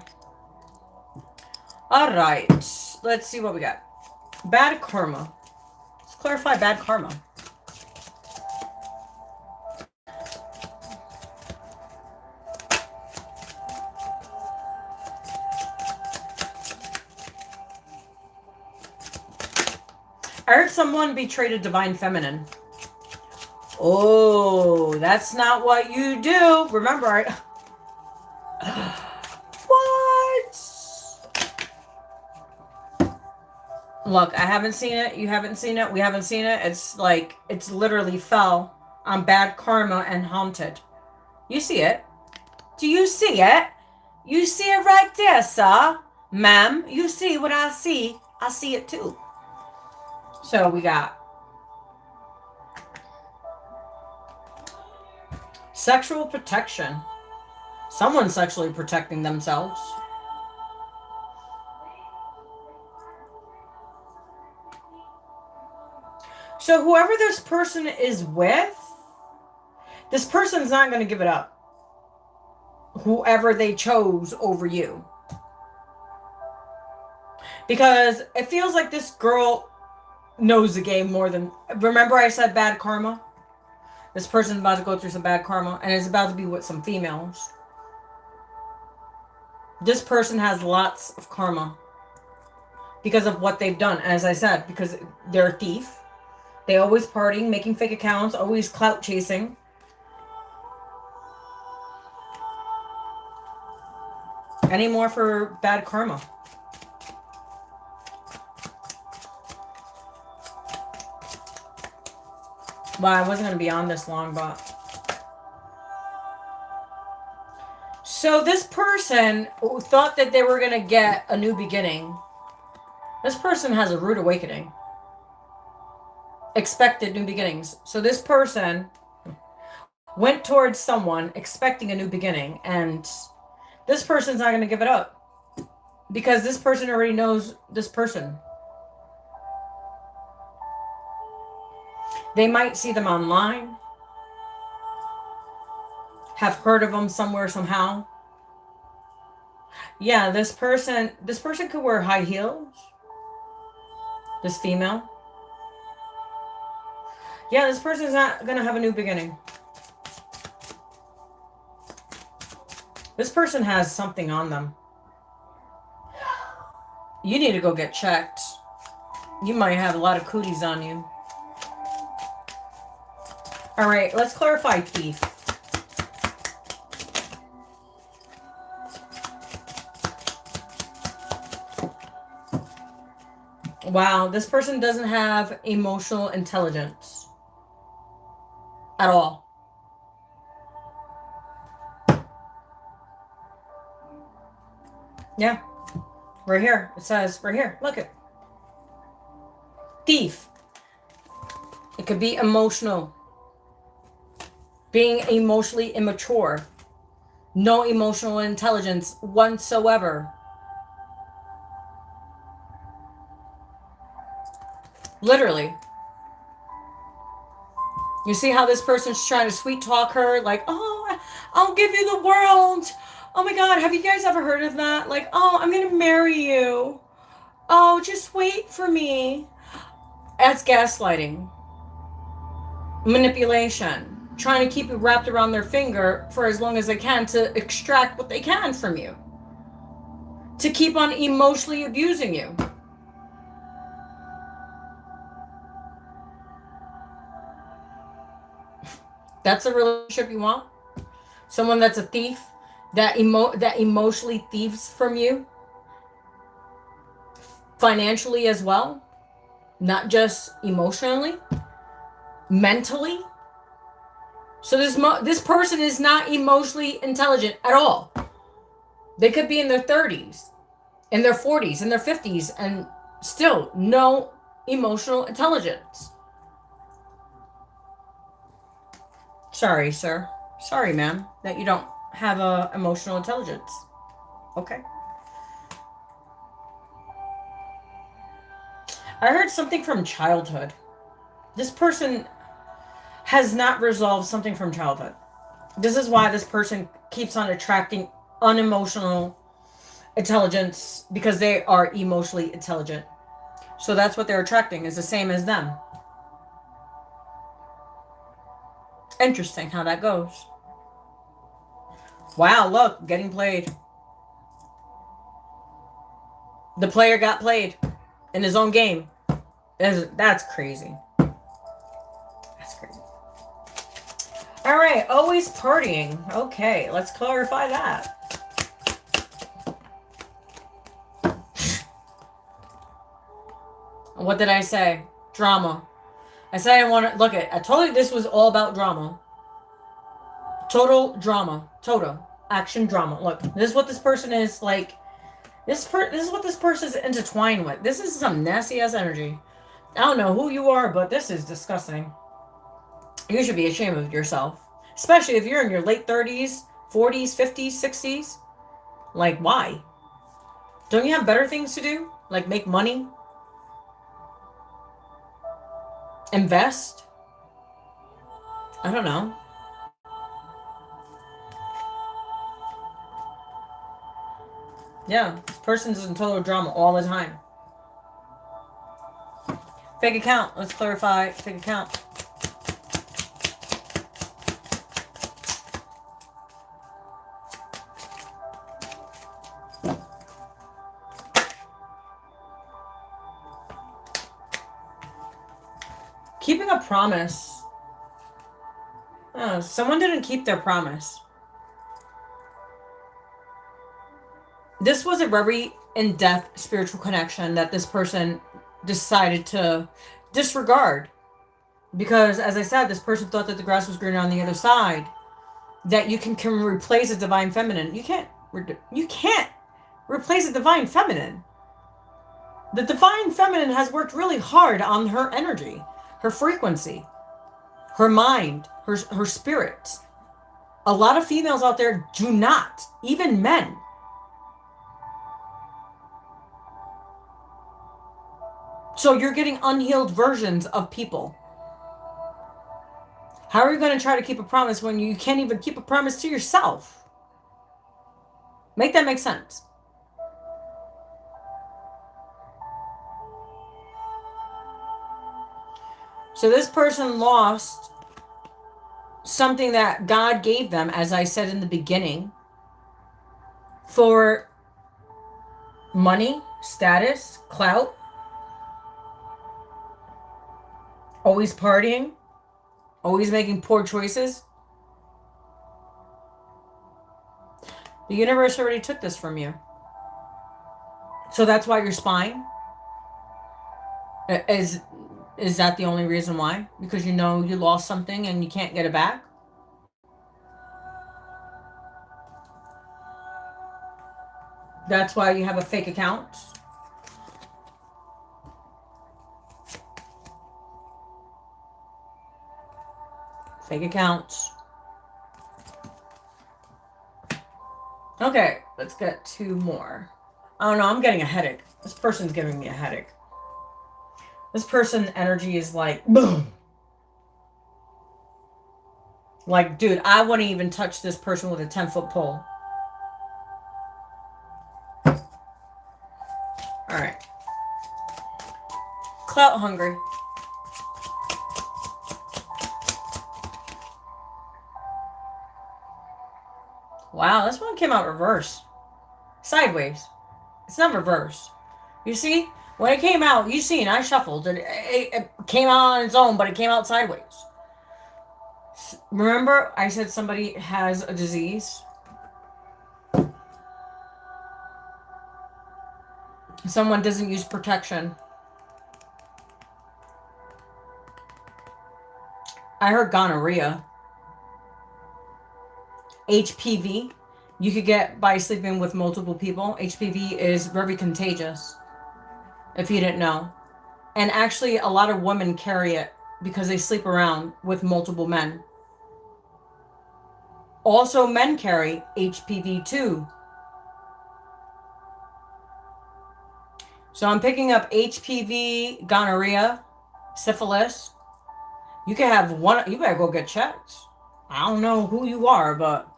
Alright. Let's see what we got. Bad karma. Let's clarify bad karma. I heard someone betrayed a divine feminine. Oh, that's not what you do. Remember, what? Look, I haven't seen it. You haven't seen it. We haven't seen it. It's like, it's literally fell on bad karma and haunted. You see it? Do you see it? You see it right there, sir. Ma'am, you see what I see. I see it too. So we got Sexual protection. Someone's sexually protecting themselves. So whoever this person is with, this person's not going to give it up. Whoever they chose over you. Because it feels like this girl knows the game more than... Remember I said bad karma? This person's about to go through some bad karma, and it's about to be with some females. This person has lots of karma because of what they've done. As I said, because they're a thief. They always partying, making fake accounts, always clout chasing. Any more for bad karma? Well, I wasn't going to be on this long, but... So this person who thought that they were going to get a new beginning, this person has a rude awakening. Expected new beginnings. So this person went towards someone expecting a new beginning, and this person's not going to give it up because this person already knows this person. They might see them online, have heard of them somewhere, somehow. Yeah, this person could wear high heels. This female. Yeah, this person's not going to have a new beginning. This person has something on them. You need to go get checked. You might have a lot of cooties on you. All right, let's clarify thief. Wow, this person doesn't have emotional intelligence at all. Yeah, right here. It says right here. Look it. Thief. It could be emotional. Being emotionally immature. No emotional intelligence whatsoever. Literally. You see how this person's trying to sweet talk her? Like, oh, I'll give you the world. Oh my God, have you guys ever heard of that? Like, oh, I'm going to marry you. Oh, just wait for me. That's gaslighting. Manipulation. Trying to keep it wrapped around their finger for as long as they can to extract what they can from you. To keep on emotionally abusing you. That's a relationship you want? Someone that's a thief? That emotionally thieves from you? Financially as well? Not just emotionally? Mentally? So this person is not emotionally intelligent at all. They could be in their 30s, in their 40s, in their 50s, and still no emotional intelligence. Sorry, sir. Sorry, ma'am, that you don't have emotional intelligence. Okay. I heard something from childhood. This person has not resolved something from childhood. This is why this person keeps on attracting unemotional intelligence, because they are emotionally intelligent. So that's what they're attracting, is the same as them. Interesting how that goes. Wow, look, getting played. The player got played in his own game. That's crazy. That's crazy. All right, always partying. Okay, let's clarify that. What did I say? Drama. I said I didn't want to look at. I told you this was all about drama. Total drama. Total action drama. Look, this is what this person is like. This is what this person is intertwined with. This is some nasty ass energy. I don't know who you are, but this is disgusting. You should be ashamed of yourself. Especially if you're in your late 30s, 40s, 50s, 60s. Like, why? Don't you have better things to do? Like make money? Invest? I don't know. Yeah, this person's in total drama all the time. Fake account. Let's clarify. Fake account. Keeping a promise. Oh, someone didn't keep their promise. This was a very in-depth spiritual connection that this person decided to disregard. Because, as I said, this person thought that the grass was greener on the other side. That you can replace a divine feminine. You can't replace a divine feminine. The divine feminine has worked really hard on her energy, her frequency, her mind, her spirit. A lot of females out there do not, even men. So you're getting unhealed versions of people. How are you going to try to keep a promise when you can't even keep a promise to yourself? Make that make sense. So this person lost something that God gave them, as I said in the beginning, for money, status, clout, always partying, always making poor choices. The universe already took this from you. So that's why you're spying? Is that the only reason why? Because you know you lost something and you can't get it back? That's why you have a fake account? Fake accounts. Okay, let's get two more. I don't know, I'm getting a headache. This person's giving me a headache. This person's energy is like, boom. Like, dude, I wouldn't even touch this person with a 10-foot pole. Alright. Clout hungry. Wow, this one came out reverse. Sideways. It's not reverse. You see? When it came out, you seen, I shuffled. And it came out on its own, but it came out sideways. Remember, I said somebody has a disease? Someone doesn't use protection. I heard gonorrhea. HPV. You could get by sleeping with multiple people. HPV is very contagious, if you didn't know. And actually, a lot of women carry it because they sleep around with multiple men. Also, men carry HPV too. So I'm picking up HPV, gonorrhea, syphilis. You can have one. You better go get checked. I don't know who you are, but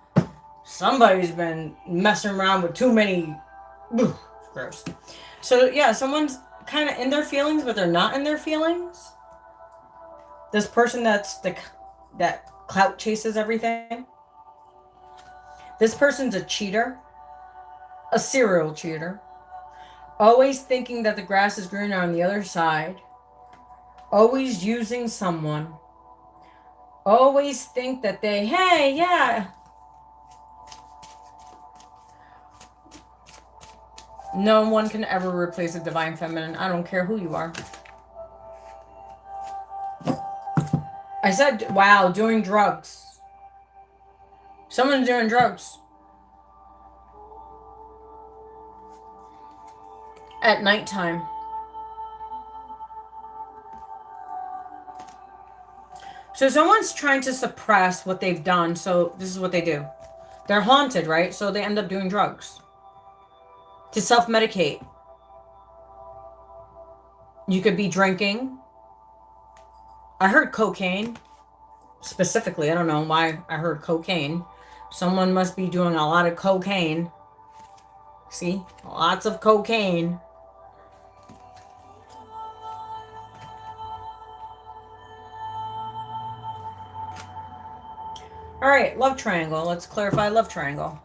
somebody's been messing around with too many. Ugh, gross. So yeah, someone's kind of in their feelings, but they're not in their feelings. This person that clout chases everything. This person's a cheater, a serial cheater, always thinking that the grass is greener on the other side, always using someone, always think that they, hey, yeah. No one can ever replace a divine feminine. I don't care who you are. I said, wow, doing drugs. Someone's doing drugs. At nighttime. So So someone's trying to suppress what they've done. So this is what they do. They're haunted, right? So they end up doing drugs to self-medicate. You could be drinking. I heard cocaine specifically. I don't know why I heard cocaine. Someone must be doing a lot of cocaine. See? Lots of cocaine. All right, love triangle. Let's clarify love triangle.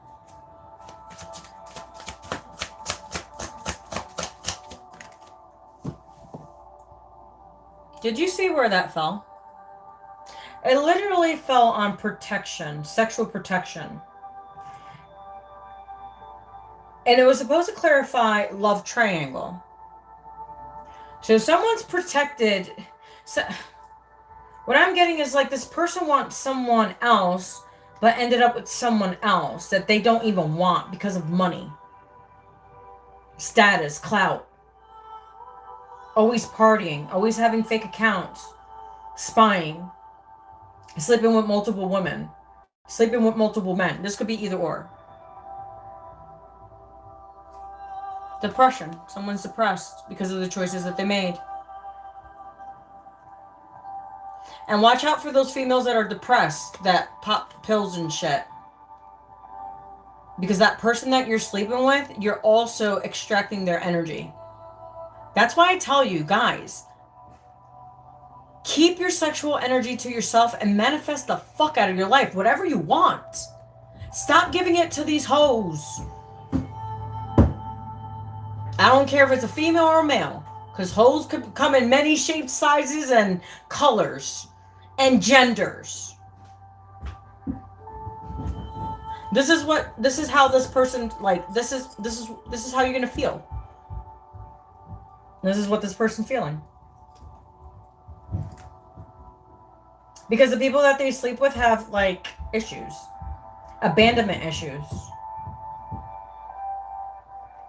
Did you see where that fell? It literally fell on protection, sexual protection. And it was supposed to clarify love triangle. So someone's protected. So what I'm getting is like this person wants someone else, but ended up with someone else that they don't even want because of money, status, clout. Always partying, always having fake accounts, spying, sleeping with multiple women, sleeping with multiple men. This could be either or. Depression. Someone's depressed because of the choices that they made. And watch out for those females that are depressed, that pop pills and shit. Because that person that you're sleeping with, you're also extracting their energy. That's why I tell you, guys, keep your sexual energy to yourself and manifest the fuck out of your life, whatever you want. Stop giving it to these hoes. I don't care if it's a female or a male, because hoes could come in many shapes, sizes, and colors, and genders. This is how this person, like, this is how you're gonna feel. This is what this person's feeling. Because the people that they sleep with have, like, issues. Abandonment issues.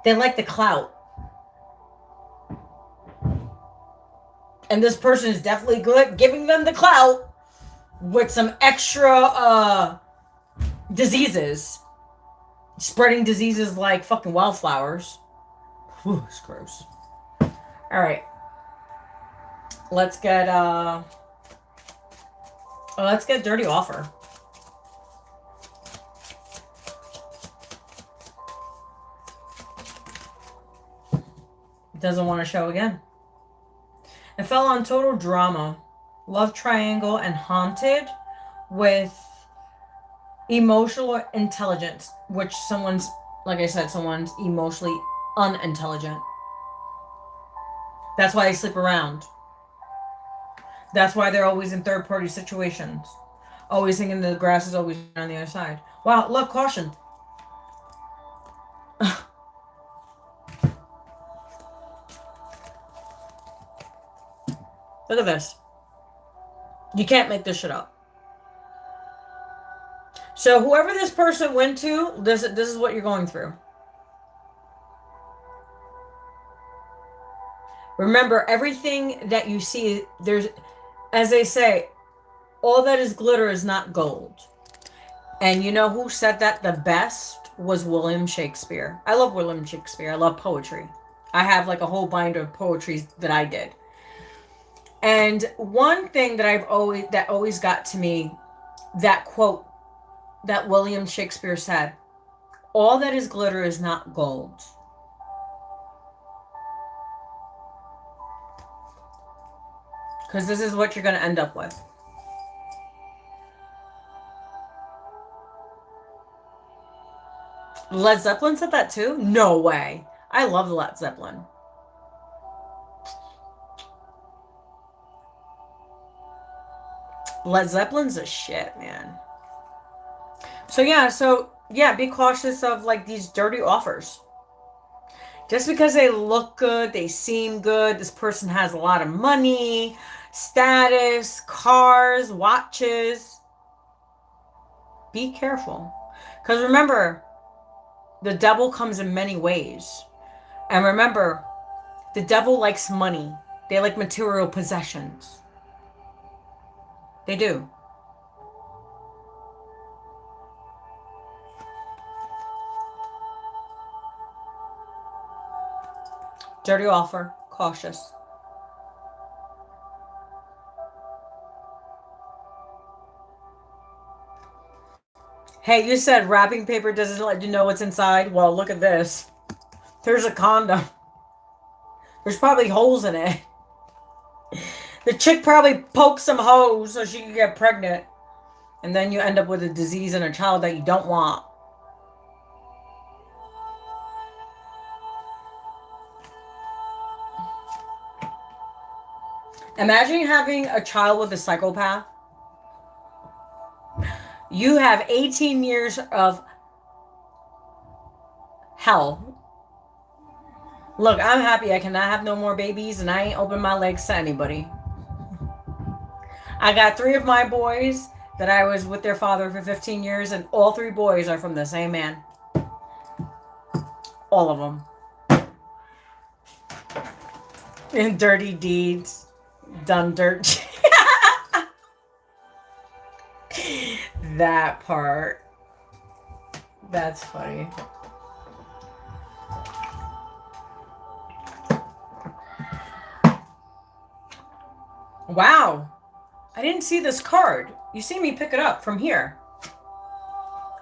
They like the clout. And this person is definitely good giving them the clout with some extra diseases. Spreading diseases like fucking wildflowers. Whew, it's gross. Alright. Let's get dirty offer. It doesn't want to show again. It fell on total drama, love triangle, and haunted with emotional intelligence, which someone's, like I said, someone's emotionally unintelligent. That's why they sleep around. That's why they're always in third-party situations. Always thinking the grass is always on the other side. Wow, look, caution. Look at this. You can't make this shit up. So whoever this person went to, this is what you're going through. Remember, everything that you see, there's, as they say, all that is glitter is not gold. And you know who said that the best was William Shakespeare. I love William Shakespeare. I love poetry. I have like a whole binder of poetry that I did. And one thing that always got to me, that quote that William Shakespeare said, all that is glitter is not gold. Because this is what you're going to end up with. Led Zeppelin said that too? No way. I love Led Zeppelin. Led Zeppelin's a shit, man. So yeah, be cautious of like these dirty offers. Just because they look good, they seem good, this person has a lot of money, status, cars, watches. Be careful. Because remember, the devil comes in many ways. And remember, the devil likes money. They like material possessions. They do. Dirty offer. Cautious. Hey, you said wrapping paper doesn't let you know what's inside? Well, look at this. There's a condom. There's probably holes in it. The chick probably poked some holes so she could get pregnant. And then you end up with a disease and a child that you don't want. Imagine having a child with a psychopath. You have 18 years of hell. Look, I'm happy I cannot have no more babies, and I ain't open my legs to anybody. I got 3 of my boys that I was with their father for 15 years, and all 3 boys are from the same man. All of them. And dirty deeds. Done dirt. That part. That's funny. Wow. I didn't see this card. You see me pick it up from here.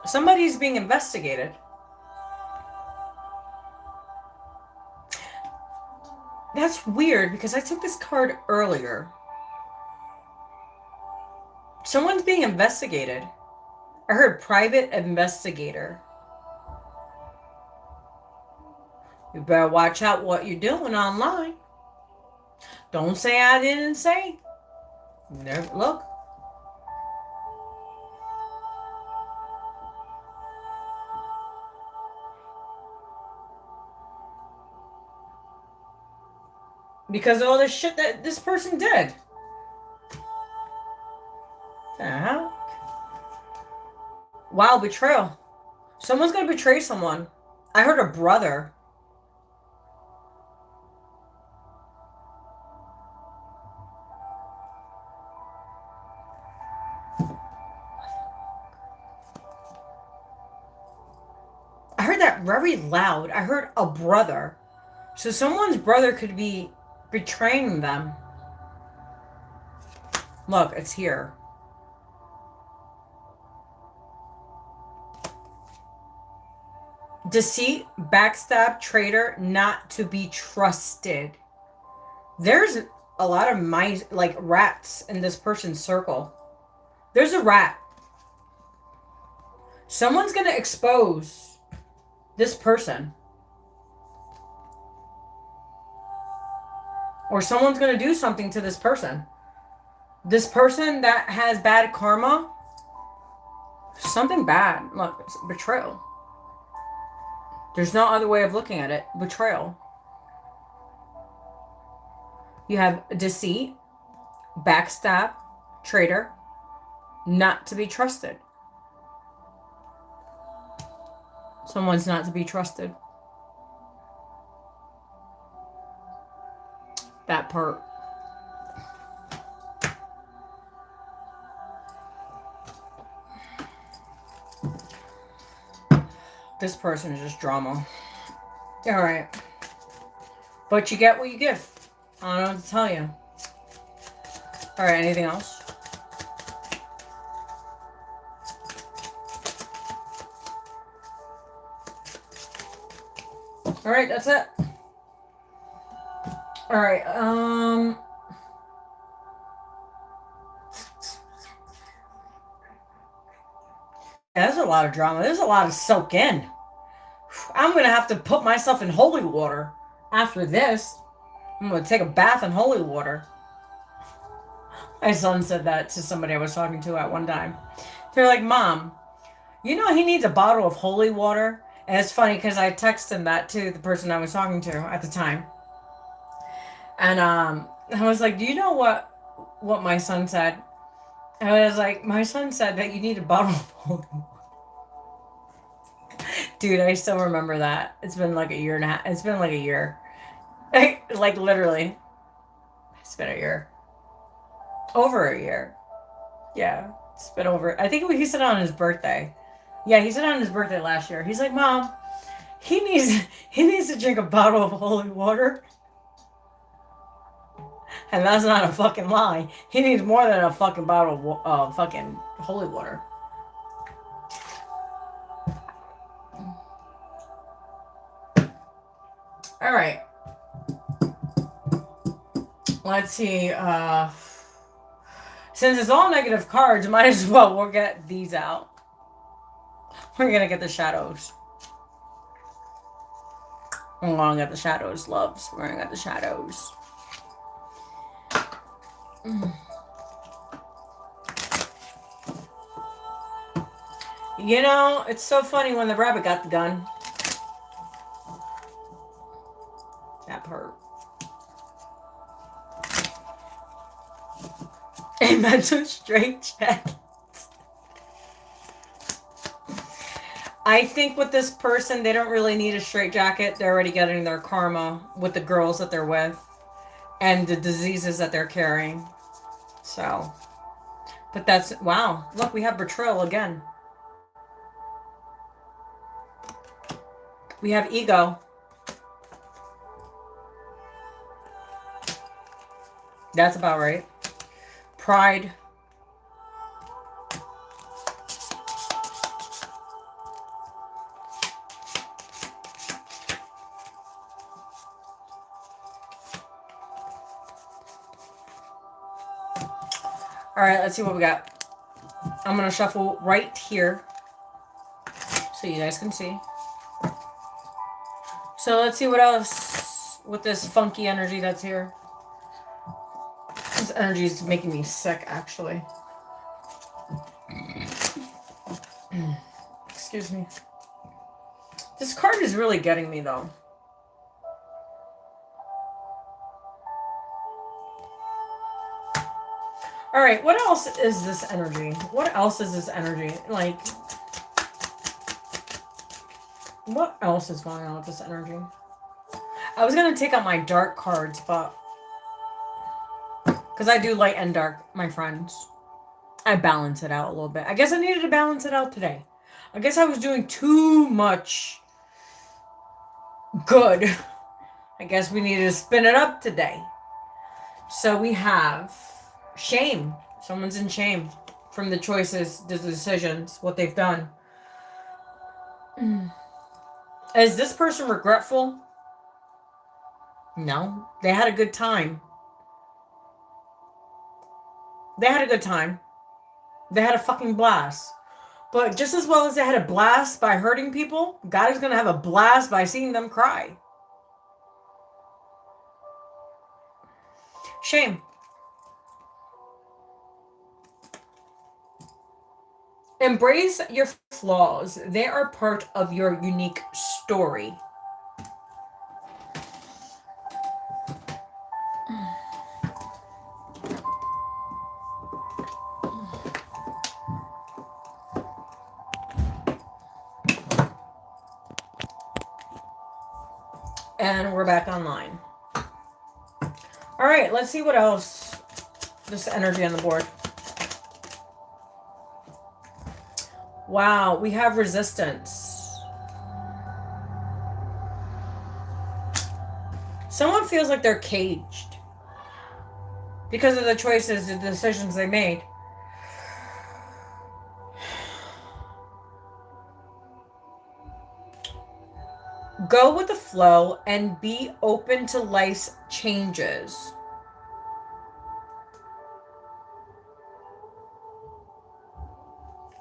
Somebody's being investigated. That's weird because I took this card earlier. Someone's being investigated. I heard private investigator. You better watch out what you're doing online. Don't say I didn't say. Never, look. Because of all the shit that this person did. The hell? Wow, betrayal. Someone's gonna betray someone. I heard a brother. I heard that very loud. I heard a brother. So someone's brother could be betraying them. Look, it's here. Deceit, backstab, traitor, not to be trusted. There's a lot of mice, like rats, in this person's circle. There's a rat. Someone's gonna expose this person. Or someone's gonna do something to this person. This person that has bad karma. Something bad. Look, it's betrayal. There's no other way of looking at it. Betrayal. You have deceit, backstab, traitor, not to be trusted. Someone's not to be trusted. That part. This person is just drama. Alright. But you get what you give. I don't know what to tell you. Alright, anything else? Alright, that's it. Alright, yeah, there's a lot of drama. There's a lot of soak in. I'm gonna have to put myself in holy water after this. I'm gonna take a bath in holy water. My son said that to somebody I was talking to at one time. They're like, Mom, you know he needs a bottle of holy water? And it's funny because I texted him that to the person I was talking to at the time. And I was like, do you know what my son said? And I was like, my son said that you need a bottle of holy water. Dude, I still remember that. It's been like a year and a half. It's been like a year. Like literally. It's been a year. Over a year. Yeah, it's been over. I think he said it on his birthday. Yeah, he said it on his birthday last year. He's like, Mom, he needs he needs to drink a bottle of holy water. And that's not a fucking lie. He needs more than a fucking bottle of fucking holy water. All right. Let's see. Since it's all negative cards, might as well we'll get these out. We're gonna get the shadows. We're gonna get the shadows, loves. We're gonna get the shadows. You know, it's so funny when the rabbit got the gun. That part. A mental straitjacket. I think with this person, they don't really need a straitjacket. They're already getting their karma with the girls that they're with and the diseases that they're carrying. So, but that's, wow. Look, we have betrayal again. We have ego. That's about right. Pride. All right, let's see what we got. I'm going to shuffle right here so you guys can see. So let's see what else with this funky energy that's here. This energy is making me sick, actually. Excuse me. This card is really getting me, though. All right, what else is this energy? What else is this energy? Like, what else is going on with this energy? I was going to take out my dark cards, but because I do light and dark, my friends. I balance it out a little bit. I guess I needed to balance it out today. I guess I was doing too much good. I guess we needed to spin it up today. So we have shame. Someone's in shame from the choices, the decisions, what they've done. Is this person regretful? No. They had a good time. They had a good time. They had a fucking blast. But just as well as they had a blast by hurting people, God is going to have a blast by seeing them cry. Shame. Embrace your flaws. They are part of your unique story. And we're back online. All right, let's see what else. This energy on the board. Wow, we have resistance. Someone feels like they're caged because of the choices, the decisions they made. Go with the flow and be open to life's changes.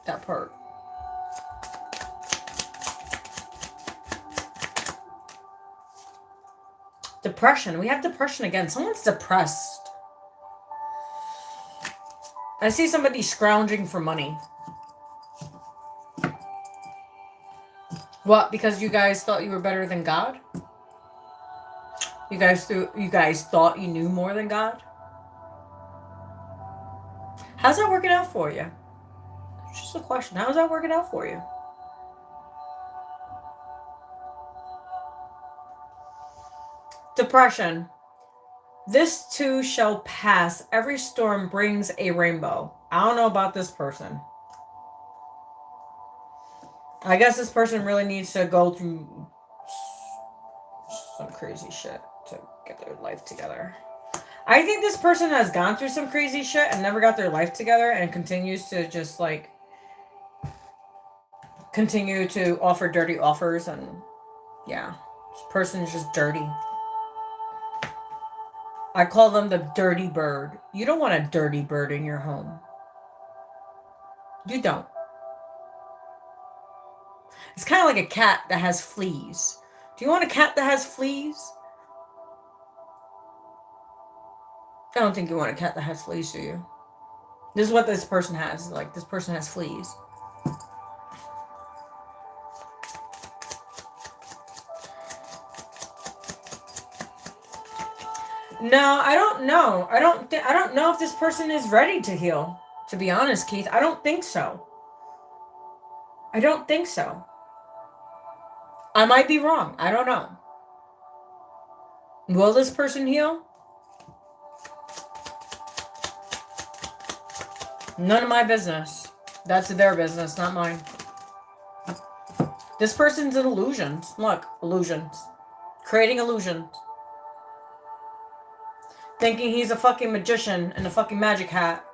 That part. Depression. We have depression again. Someone's depressed. I see somebody scrounging for money. What? Because you guys thought you were better than God? You guys thought you knew more than God? How's that working out for you? It's just a question. How's that working out for you? Depression. This too shall pass. Every storm brings a rainbow. I don't know about this person. I guess this person really needs to go through some crazy shit to get their life together. I think this person has gone through some crazy shit and never got their life together and continues to just like continue to offer dirty offers. And yeah, this person is just dirty. I call them the dirty bird. You don't want a dirty bird in your home. You don't. It's kind of like a cat that has fleas. Do you want a cat that has fleas? I don't think you want a cat that has fleas, do you? This is what this person has. Like, this person has fleas. No, I don't know. I don't know if this person is ready to heal. To be honest, Keith, I don't think so. I don't think so. I might be wrong. I don't know. Will this person heal? None of my business. That's their business, not mine. This person's in illusions. Look, illusions. Creating illusions. Thinking he's a fucking magician in a fucking magic hat.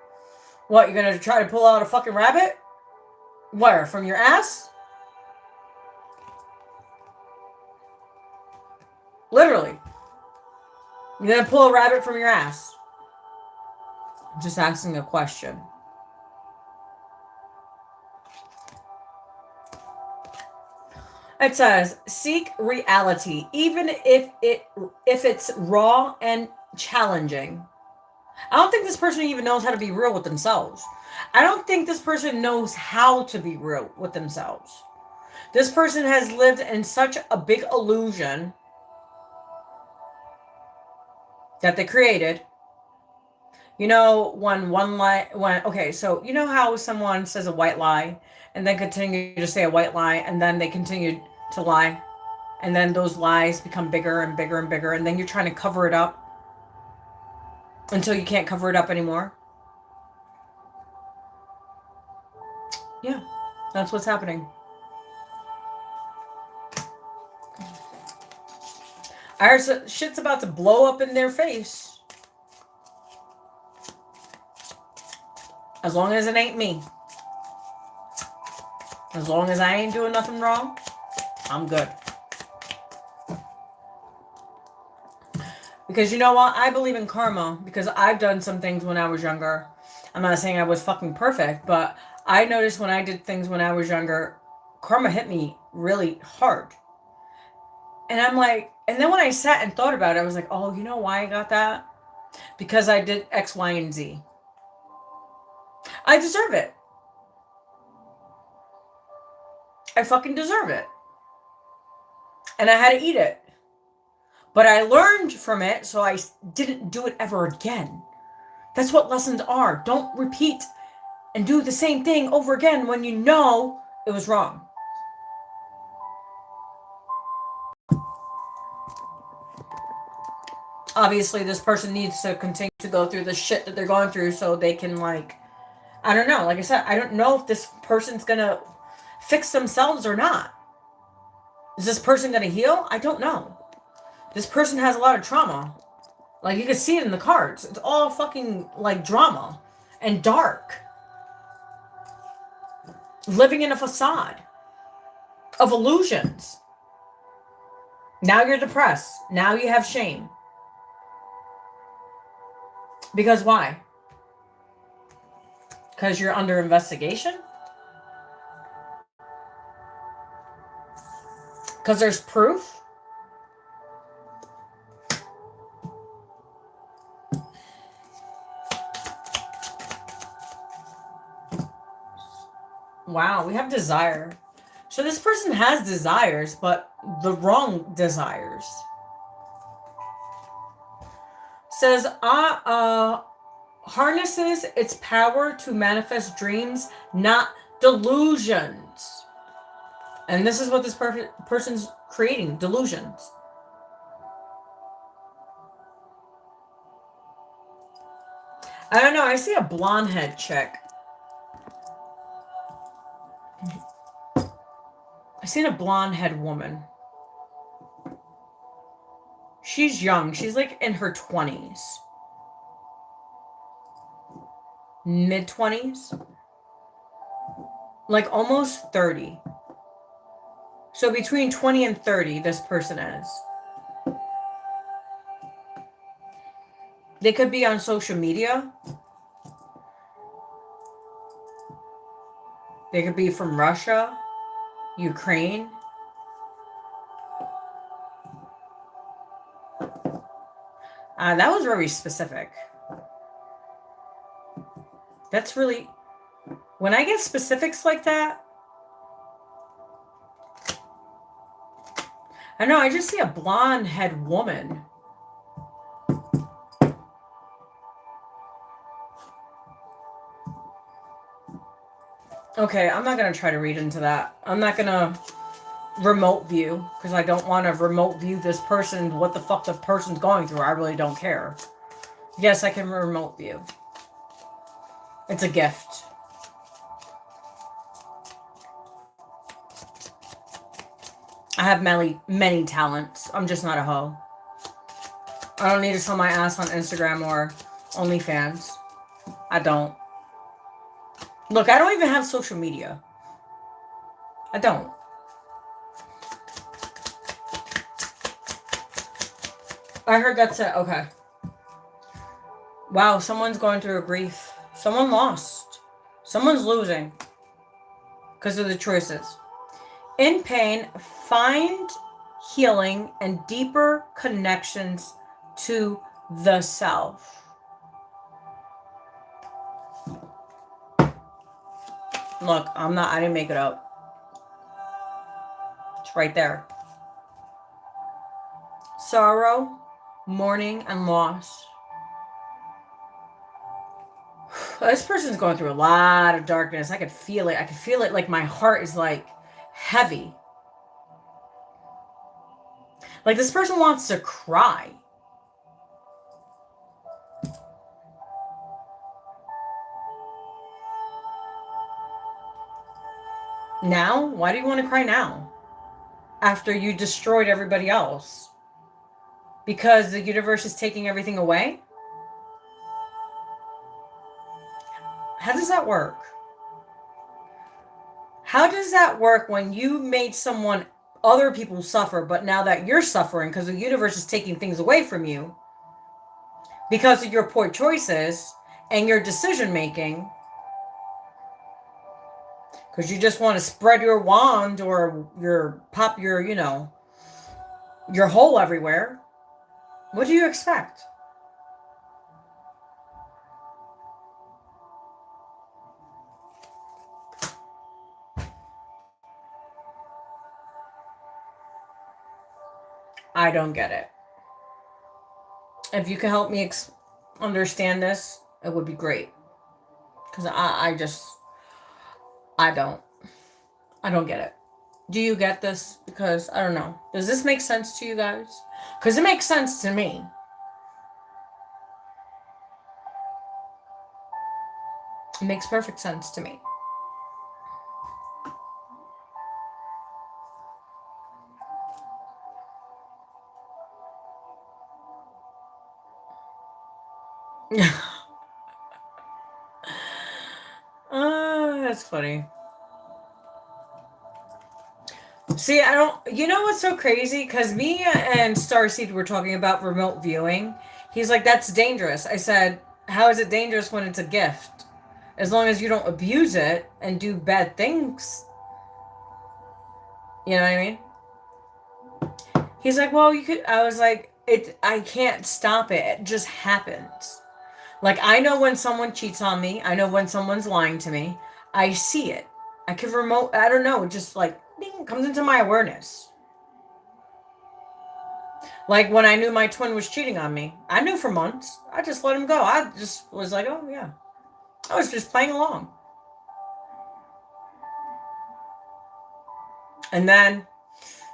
What, you're gonna try to pull out a fucking rabbit? Where? From your ass? Literally. You're gonna pull a rabbit from your ass? I'm just asking a question. It says, seek reality, even if it's raw and challenging. I don't think this person even knows how to be real with themselves. I don't think this person knows how to be real with themselves. This person has lived in such a big illusion that they created. You know, okay, so you know how someone says a white lie and then continue to say a white lie and then they continue to lie and then those lies become bigger and bigger and bigger and then you're trying to cover it up until you can't cover it up anymore? Yeah, that's what's happening. Our shit's about to blow up in their face. As long as it ain't me. As long as I ain't doing nothing wrong, I'm good. Because you know what? I believe in karma because I've done some things when I was younger. I'm not saying I was fucking perfect, but I noticed when I did things when I was younger, karma hit me really hard. And I'm like, and then when I sat and thought about it, I was like, oh, you know why I got that? Because I did X, Y, and Z. I deserve it. I fucking deserve it. And I had to eat it. But I learned from it, so I didn't do it ever again. That's what lessons are. Don't repeat and do the same thing over again when you know it was wrong. Obviously, this person needs to continue to go through the shit that they're going through so they can, like, I don't know. Like I said, I don't know if this person's gonna fix themselves or not. Is this person gonna heal? I don't know. This person has a lot of trauma. Like, you can see it in the cards. It's all fucking, like, drama and dark. Living in a facade of illusions. Now you're depressed. Now you have shame. Because why? Because you're under investigation? Because there's proof? Wow, we have desire. So this person has desires, but the wrong desires. Says, harnesses its power to manifest dreams, not delusions. And this is what this person's creating, delusions. I don't know, I see a blonde head chick. I seen a blonde-head woman. She's young. She's like in her 20s. Mid-20s. Like almost 30. So between 20 and 30, this person is. They could be on social media. They could be from Russia, Ukraine. That was very specific. That's really... When I get specifics like that, I know, I just see a blonde-head woman. Okay, I'm not going to try to read into that. I'm not going to remote view, because I don't want to remote view this person, what the fuck the person's going through. I really don't care. Yes, I can remote view. It's a gift. I have many talents. I'm just not a hoe. I don't need to sell my ass on Instagram or OnlyFans. I don't. Look, I don't even have social media. I don't. I heard that's it. Okay. Wow, someone's going through a grief. Someone lost. Someone's losing. Because of the choices. In pain, find healing and deeper connections to the self. Look, I didn't make it up. It's right there. Sorrow, mourning, and loss. This person's going through a lot of darkness. I could feel it. I could feel it like my heart is like heavy. Like this person wants to cry. Now? Why do you want to cry now? After you destroyed everybody else? Because the universe is taking everything away? How does that work? How does that work when you made other people suffer, but now that you're suffering because the universe is taking things away from you because of your poor choices and your decision making, because you just want to spread your wand or pop your hole everywhere. What do you expect? I don't get it. If you can help me understand this, it would be great. Because I don't get it. Do you get this? Because I don't know. Does this make sense to you guys? Because it makes sense to me. It makes perfect sense to me. That's funny. See, you know what's so crazy? Because me and Starseed were talking about remote viewing. He's like, that's dangerous. I said, how is it dangerous when it's a gift? As long as you don't abuse it and do bad things. You know what I mean? He's like, well, you could. I was like, I can't stop it. It just happens. Like, I know when someone cheats on me. I know when someone's lying to me. I see it. I can I don't know, it just like, ding, comes into my awareness. Like when I knew my twin was cheating on me. I knew for months. I just let him go. I just was like, oh, yeah. I was just playing along. And then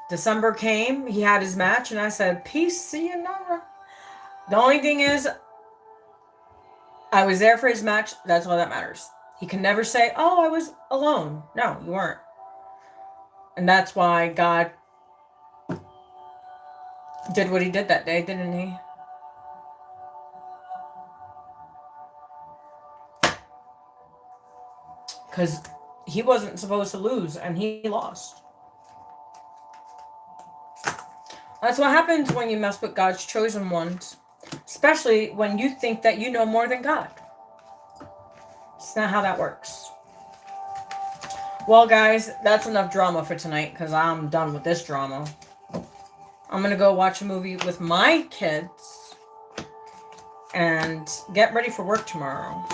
December came. He had his match. And I said, peace, see you never. The only thing is, I was there for his match. That's all that matters. He can never say, oh, I was alone. No, you weren't. And that's why God did what he did that day, didn't he? Because he wasn't supposed to lose, and he lost. That's what happens when you mess with God's chosen ones. Especially when you think that you know more than God. It's not how that works. Well, guys, that's enough drama for tonight, because I'm done with this drama. I'm going to go watch a movie with my kids and get ready for work tomorrow.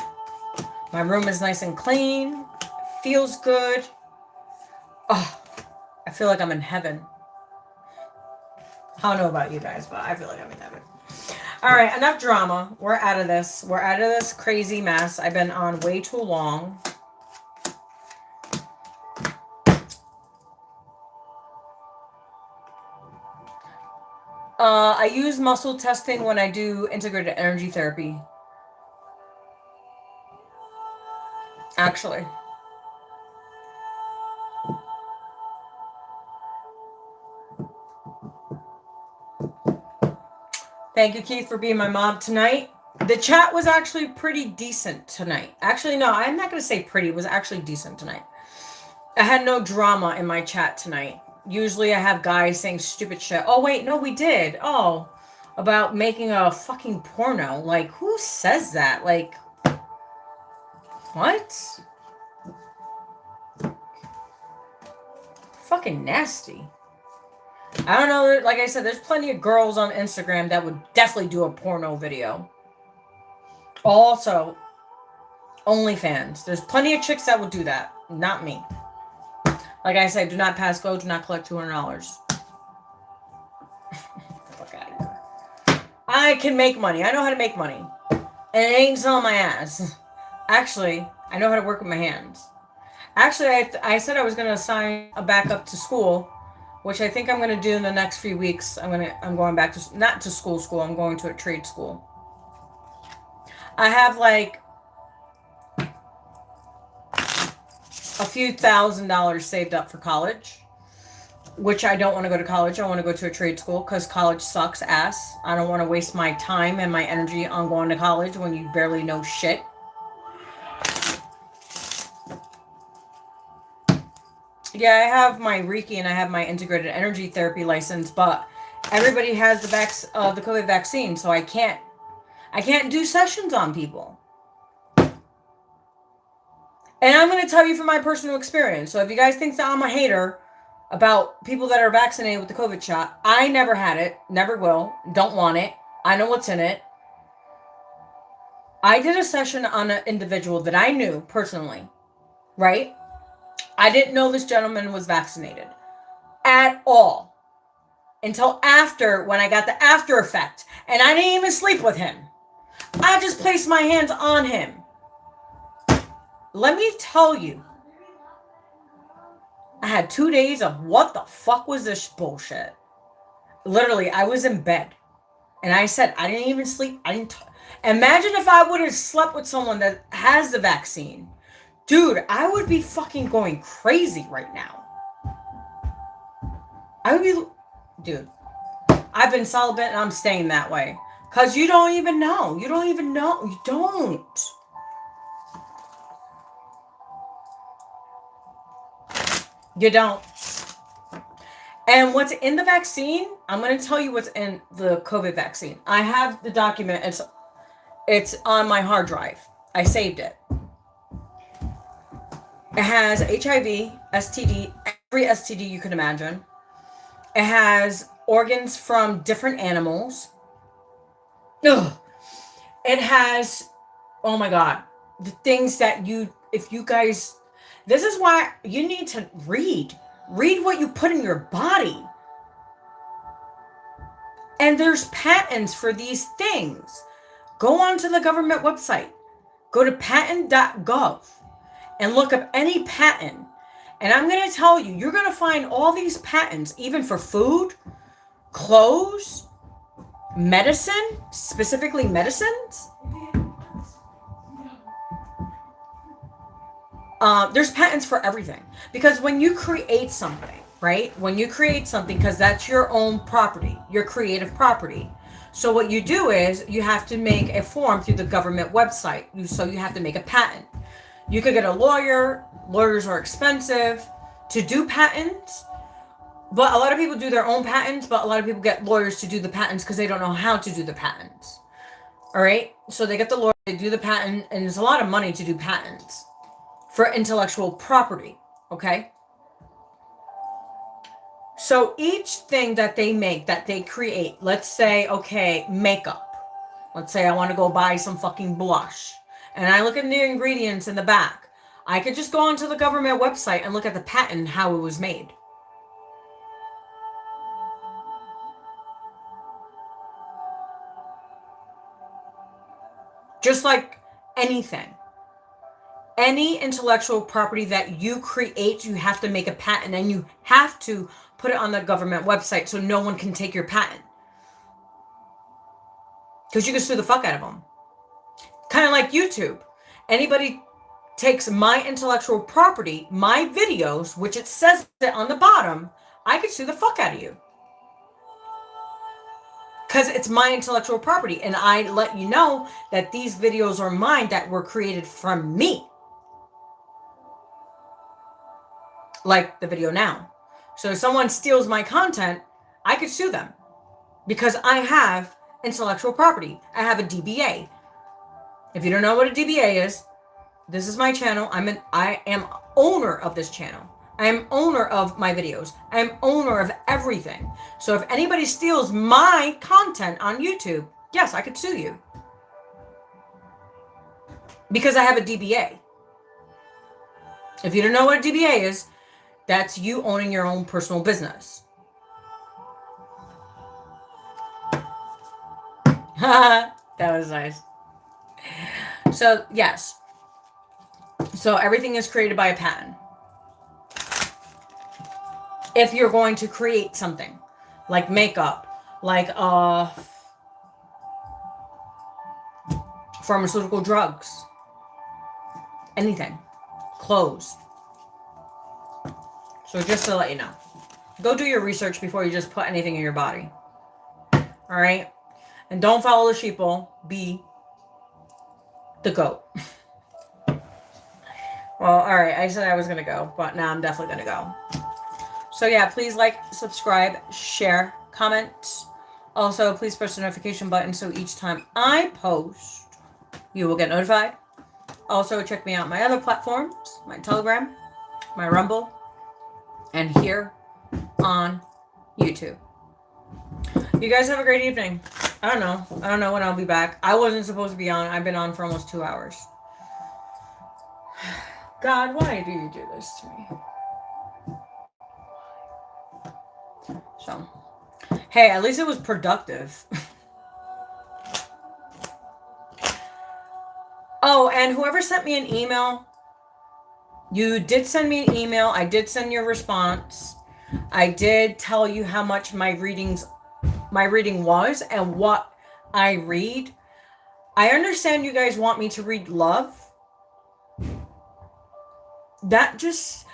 My room is nice and clean. Feels good. Oh, I feel like I'm in heaven. I don't know about you guys, but I feel like I'm in heaven. All right, enough drama. We're out of this. We're out of this crazy mess. I've been on way too long. I use muscle testing when I do integrated energy therapy. Actually. Thank you, Keith, for being my mod tonight. The chat was actually pretty decent tonight. Actually, no, I'm not going to say pretty. It was actually decent tonight. I had no drama in my chat tonight. Usually I have guys saying stupid shit. Oh, wait, no, we did. Oh, about making a fucking porno. Like, who says that? Like, what? Fucking nasty. I don't know. Like I said, there's plenty of girls on Instagram that would definitely do a porno video. Also, OnlyFans. There's plenty of chicks that would do that. Not me. Like I said, do not pass go. Do not collect $200. Fuck out of here. I can make money. I know how to make money. And it ain't selling my ass. Actually, I know how to work with my hands. Actually, I said I was going to sign a backup to school, which I think I'm going to do in the next few weeks. I'm going back to, not to school, I'm going to a trade school. I have like a few $1,000s saved up for college, which I don't want to go to college. I want to go to a trade school because college sucks ass. I don't want to waste my time and my energy on going to college when you barely know shit. Yeah, I have my Reiki and I have my integrated energy therapy license, but everybody has the COVID vaccine, so I can't do sessions on people. And I'm going to tell you from my personal experience. So if you guys think that I'm a hater about people that are vaccinated with the COVID shot, I never had it, never will, don't want it. I know what's in it. I did a session on an individual that I knew personally, right? I didn't know this gentleman was vaccinated at all until after, when I got the after effect, and I didn't even sleep with him. I just placed my hands on him. Let me tell you, I had 2 days of what the fuck was this bullshit? Literally, I was in bed. And I said, I didn't even sleep. Imagine if I would have slept with someone that has the vaccine. Dude, I would be fucking going crazy right now. Dude, I've been celibate and I'm staying that way. Because you don't even know. You don't. You don't. And what's in the vaccine, I'm going to tell you what's in the COVID vaccine. I have the document. It's on my hard drive. I saved it. It has HIV, STD, every STD you can imagine. It has organs from different animals. Ugh. It has, oh my God, the things that if you guys, this is why you need to read. Read what you put in your body. And there's patents for these things. Go onto the government website. Go to patent.gov and look up any patent. And I'm going to tell you, you're going to find all these patents, even for food, clothes, medicine, specifically medicines. There's patents for everything. Because when you create something, right? When you create something, because that's your own property, your creative property. So what you do is you have to make a form through the government website. So you have to make a patent. You could get a lawyer. Lawyers are expensive to do patents. But a lot of people do their own patents, but a lot of people get lawyers to do the patents because they don't know how to do the patents. All right? So they get the lawyer, they do the patent, and there's a lot of money to do patents for intellectual property. Okay? So each thing that they make, that they create, let's say, okay, makeup. Let's say I want to go buy some fucking blush. And I look at the ingredients in the back. I could just go onto the government website and look at the patent, how it was made. Just like anything. Any intellectual property that you create, you have to make a patent, and you have to put it on the government website so no one can take your patent. Because you can sue the fuck out of them. Kind of like YouTube. Anybody takes my intellectual property, my videos, which it says it on the bottom, I could sue the fuck out of you. Because it's my intellectual property, and I let you know that these videos are mine, that were created from me. Like the video now. So if someone steals my content, I could sue them. Because I have intellectual property. I have a DBA. If you don't know what a DBA is, this is my channel. I am owner of this channel. I am owner of my videos. I am owner of everything. So if anybody steals my content on YouTube, yes, I could sue you. Because I have a DBA. If you don't know what a DBA is, that's you owning your own personal business. That was nice. So, yes. So everything is created by a patent. If you're going to create something, like makeup, like pharmaceutical drugs, anything, clothes. So just to let you know, go do your research before you just put anything in your body. All right? And don't follow the sheeple. Be the goat. Well, all right. I said I was going to go, but now I'm definitely going to go. So yeah, please like, subscribe, share, comment. Also, please push the notification button so each time I post, you will get notified. Also, check me out on my other platforms, my Telegram, my Rumble, and here on YouTube. You guys have a great evening. I don't know when I'll be back. I wasn't supposed to be on. I've been on for almost 2 hours. God, why do you do this to me? So, hey, at least it was productive. Oh, and whoever sent me an email, you did send me an email. I did send your response. I did tell you how much my reading was and what I read. I understand you guys want me to read love. That just,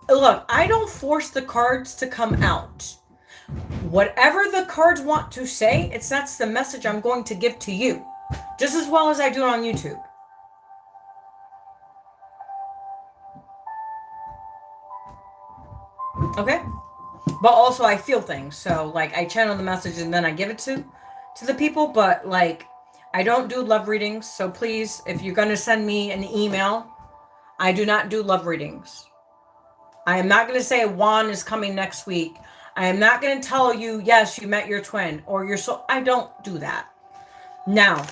look, I don't force the cards to come out. Whatever the cards want to say, that's the message I'm going to give to you. Just as well as I do it on YouTube. Okay? But also I feel things. So like I channel the message and then I give it to the people. But like I don't do love readings. So please, if you're going to send me an email, I do not do love readings. I am not going to say Juan is coming next week. I am not going to tell you, yes, you met your twin or your soul. I don't do that. Now,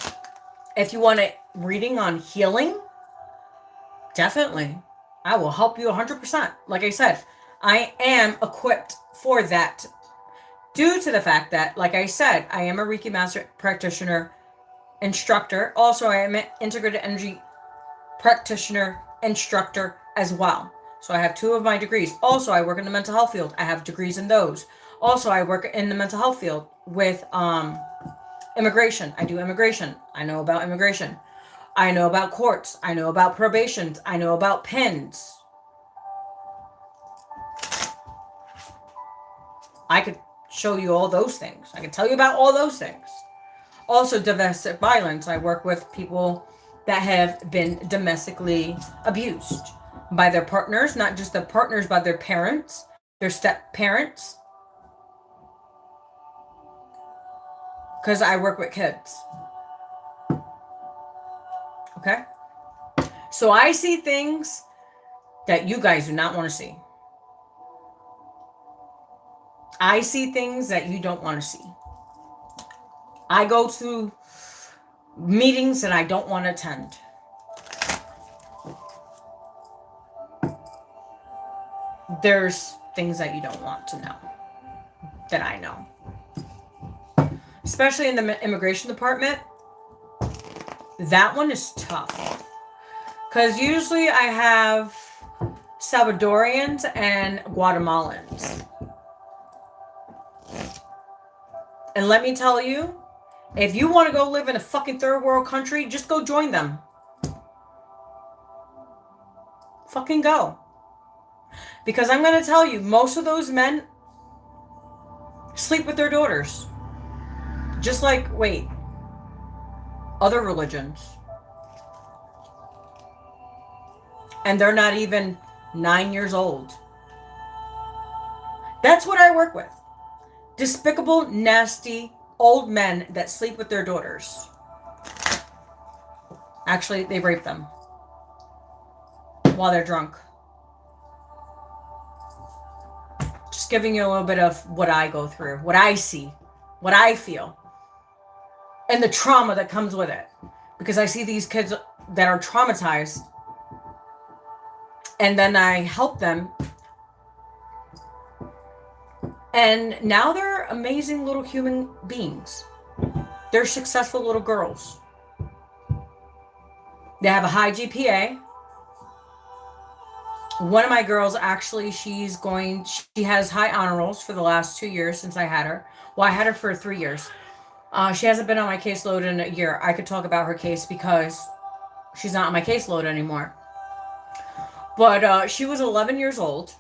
if you want a reading on healing, definitely. I will help you 100%. Like I said, I am equipped for that due to the fact that, like I said, I am a Reiki Master Practitioner Instructor. Also, I am an Integrated Energy Practitioner Instructor as well. So I have 2 of my degrees. Also, I work in the mental health field. I have degrees in those. Also, I work in the mental health field with immigration. I do immigration. I know about immigration. I know about courts. I know about probations. I know about pins. I could show you all those things. I could tell you about all those things. Also, domestic violence. I work with people that have been domestically abused by their partners, not just their partners, but their parents, their step parents. Because I work with kids. Okay? So I see things that you guys do not want to see. I see things that you don't want to see. I go to meetings that I don't want to attend. There's things that you don't want to know that I know. Especially in the immigration department. That one is tough. Because usually I have Salvadorians and Guatemalans. And let me tell you, if you want to go live in a fucking third world country, just go join them. Fucking go. Because I'm going to tell you, most of those men sleep with their daughters. Just like, other religions. And they're not even 9 years old. That's what I work with. Despicable, nasty, old men that sleep with their daughters. Actually, they rape them while they're drunk. Just giving you a little bit of what I go through, what I see, what I feel, and the trauma that comes with it. Because I see these kids that are traumatized, and then I help them. And now they're amazing little human beings. They're successful little girls. They have a high GPA. One of my girls, actually, she has high honor rolls for the last 2 years since I had her. Well, I had her for 3 years. She hasn't been on my caseload in a year. I could talk about her case because she's not on my caseload anymore. But she was 11 years old,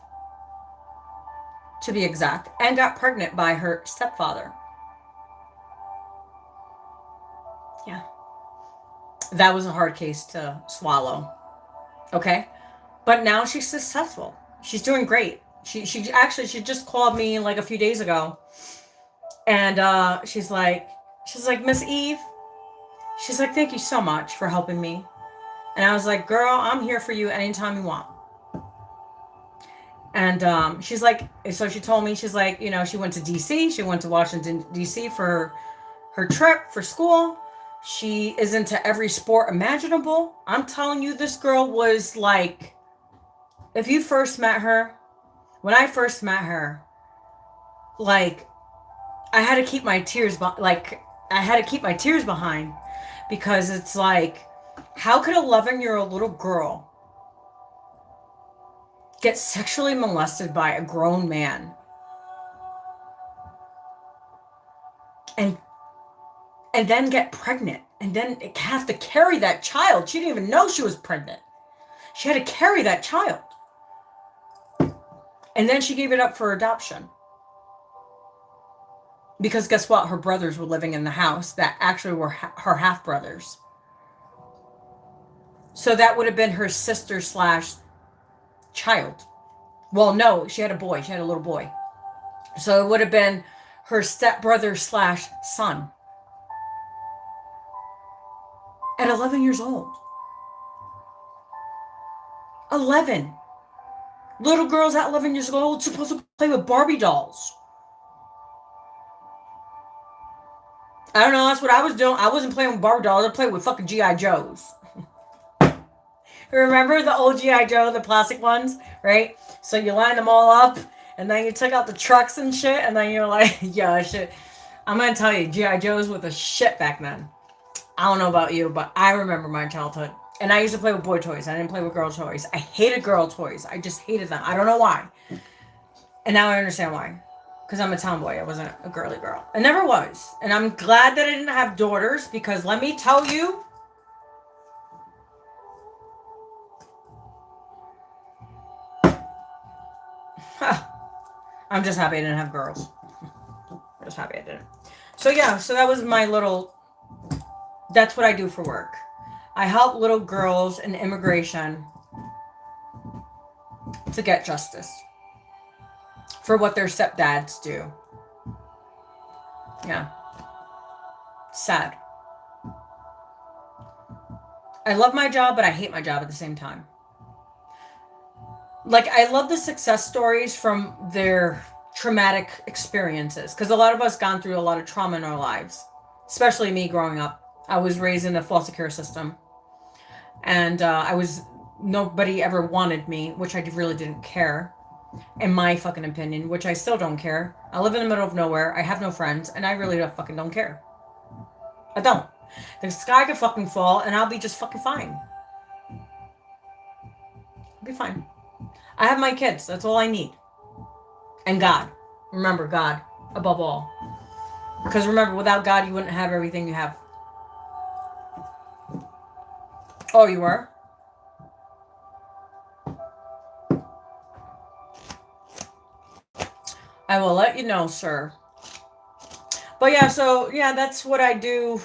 to be exact, and got pregnant by her stepfather. Yeah. That was a hard case to swallow. Okay? But now she's successful. She's doing great. She just called me like a few days ago. And she's like, Miss Eve, she's like, thank you so much for helping me. And I was like, girl, I'm here for you anytime you want. And she's like, so she told me, she's like, she went to DC. She went to Washington, DC for her trip for school. She is into every sport imaginable. I'm telling you, this girl was like, if you first met her, when I first met her, like, I had to keep my tears, behind because it's like, how could a 11-year-old little girl get sexually molested by a grown man and then get pregnant and then have to carry that child? She didn't even know she was pregnant. She had to carry that child. And then she gave it up for adoption. Because guess what? Her brothers were living in the house that actually were her half-brothers. So that would have been her sister / child. Well, no, she had a boy. She had a little boy. So it would have been her stepbrother / son. At 11 years old. 11. Little girls at 11 years old supposed to play with Barbie dolls. I don't know, that's what I was doing. I wasn't playing with Barbie dolls. I played with fucking G.I. Joes. Remember the old G.I. Joe, the plastic ones, right? So you line them all up, and then you took out the trucks and shit, and then you're like, yeah, shit. I'm going to tell you, G.I. Joes were the shit back then. I don't know about you, but I remember my childhood. And I used to play with boy toys. I didn't play with girl toys. I hated girl toys. I just hated them. I don't know why. And now I understand why. Because I'm a tomboy. I wasn't a girly girl. I never was. And I'm glad that I didn't have daughters, because let me tell you, I'm just happy I didn't have girls. just happy I didn't. So yeah, so that was my little, that's what I do for work. I help little girls in immigration to get justice for what their stepdads do. Yeah. Sad. I love my job, but I hate my job at the same time. Like, I love the success stories from their traumatic experiences, because a lot of us gone through a lot of trauma in our lives, especially me growing up. I was raised in a foster care system, and nobody ever wanted me, which I really didn't care, in my fucking opinion, which I still don't care. I live in the middle of nowhere, I have no friends, and I really don't care. I don't. The sky could fucking fall, and I'll be just fucking fine. I'll be fine. I have my kids. That's all I need. And God. Remember, God. Above all. Because remember, without God, you wouldn't have everything you have. Oh, you were? I will let you know, sir. But yeah, so, yeah, that's what I do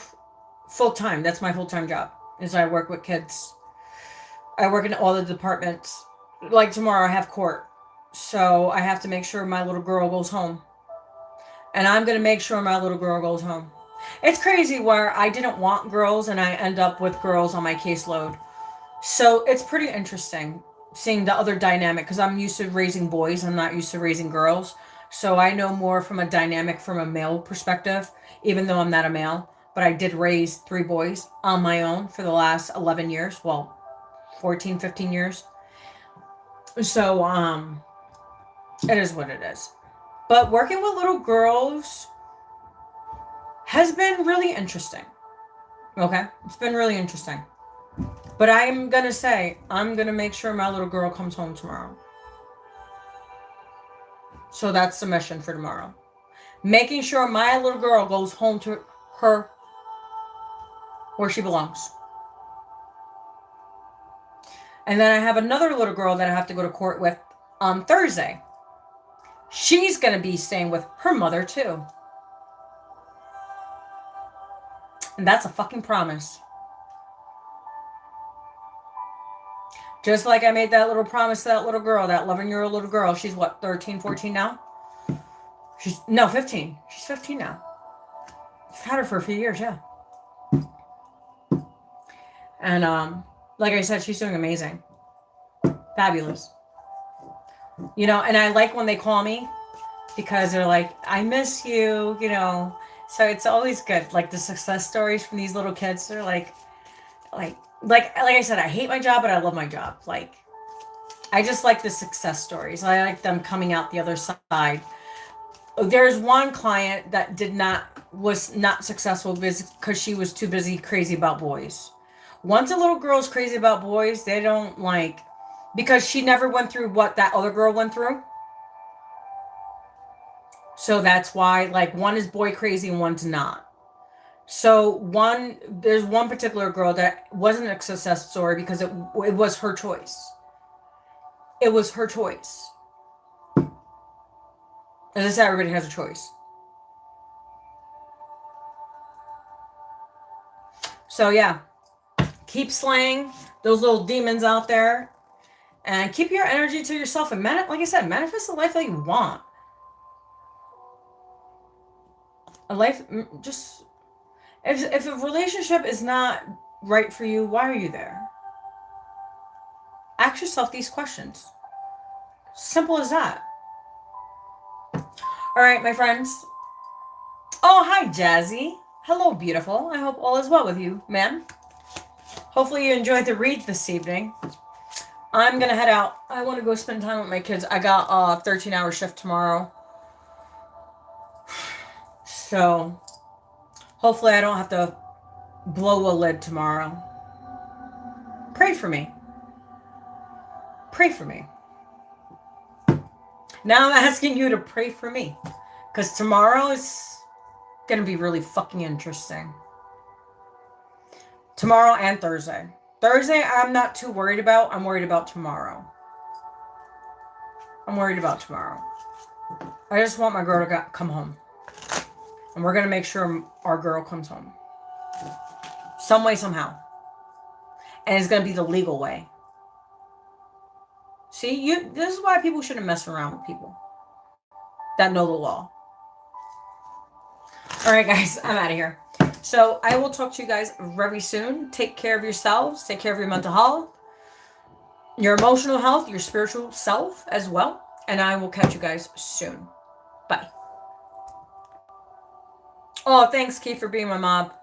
full-time. That's my full-time job. Is I work with kids. I work in all the departments. Like tomorrow, I have court. So I have to make sure my little girl goes home. And I'm going to make sure my little girl goes home. It's crazy where I didn't want girls and I end up with girls on my caseload. So it's pretty interesting seeing the other dynamic, because I'm used to raising boys. I'm not used to raising girls. So I know more from a dynamic from a male perspective, even though I'm not a male. But I did raise 3 boys on my own for the last 11 years. Well, 14, 15 years. So, it is what it is. But working with little girls has been really interesting. Okay? It's been really interesting. But I'm going to say, I'm going to make sure my little girl comes home tomorrow. So that's the mission for tomorrow. Making sure my little girl goes home to her, where she belongs. And then I have another little girl that I have to go to court with on Thursday. She's going to be staying with her mother too. And that's a fucking promise. Just like I made that little promise to that little girl, that 11-year-old little girl. She's what, 13, 14 now? 15. She's 15 now. I've had her for a few years, yeah. And like I said, she's doing amazing. Fabulous. You know, and I like when they call me, because they're like, I miss you, you know. So it's always good. Like the success stories from these little kids, they're like I said, I hate my job, but I love my job. Like, I just like the success stories. I like them coming out the other side. There's one client that was not successful because she was too busy crazy about boys. Once a little girl's crazy about boys, they don't like, because she never went through what that other girl went through. So that's why, like, one is boy crazy and one's not. So there's one particular girl that wasn't a success story because it was her choice. It was her choice. As I said, everybody has a choice. So yeah, keep slaying those little demons out there, and keep your energy to yourself. And like I said, manifest the life that you want. A life, just if a relationship is not right for you, why are you there? Ask yourself these questions. Simple as that. All right, my friends. Oh, hi, Jazzy. Hello, beautiful. I hope all is well with you, ma'am. Hopefully you enjoyed the read this evening. I'm going to head out. I want to go spend time with my kids. I got a 13-hour shift tomorrow. So, hopefully I don't have to blow a lid tomorrow. Pray for me. Pray for me. Now I'm asking you to pray for me. Because tomorrow is going to be really fucking interesting. Tomorrow and Thursday. Thursday, I'm not too worried about. I'm worried about tomorrow. I just want my girl to come home. And we're going to make sure our girl comes home. Some way, somehow. And it's going to be the legal way. See, this is why people shouldn't mess around with people that know the law. All right, guys, I'm out of here. So I will talk to you guys very soon. Take care of yourselves. Take care of your mental health, your emotional health, your spiritual self as well. And I will catch you guys soon. Bye. Oh, thanks, Keith, for being my mob.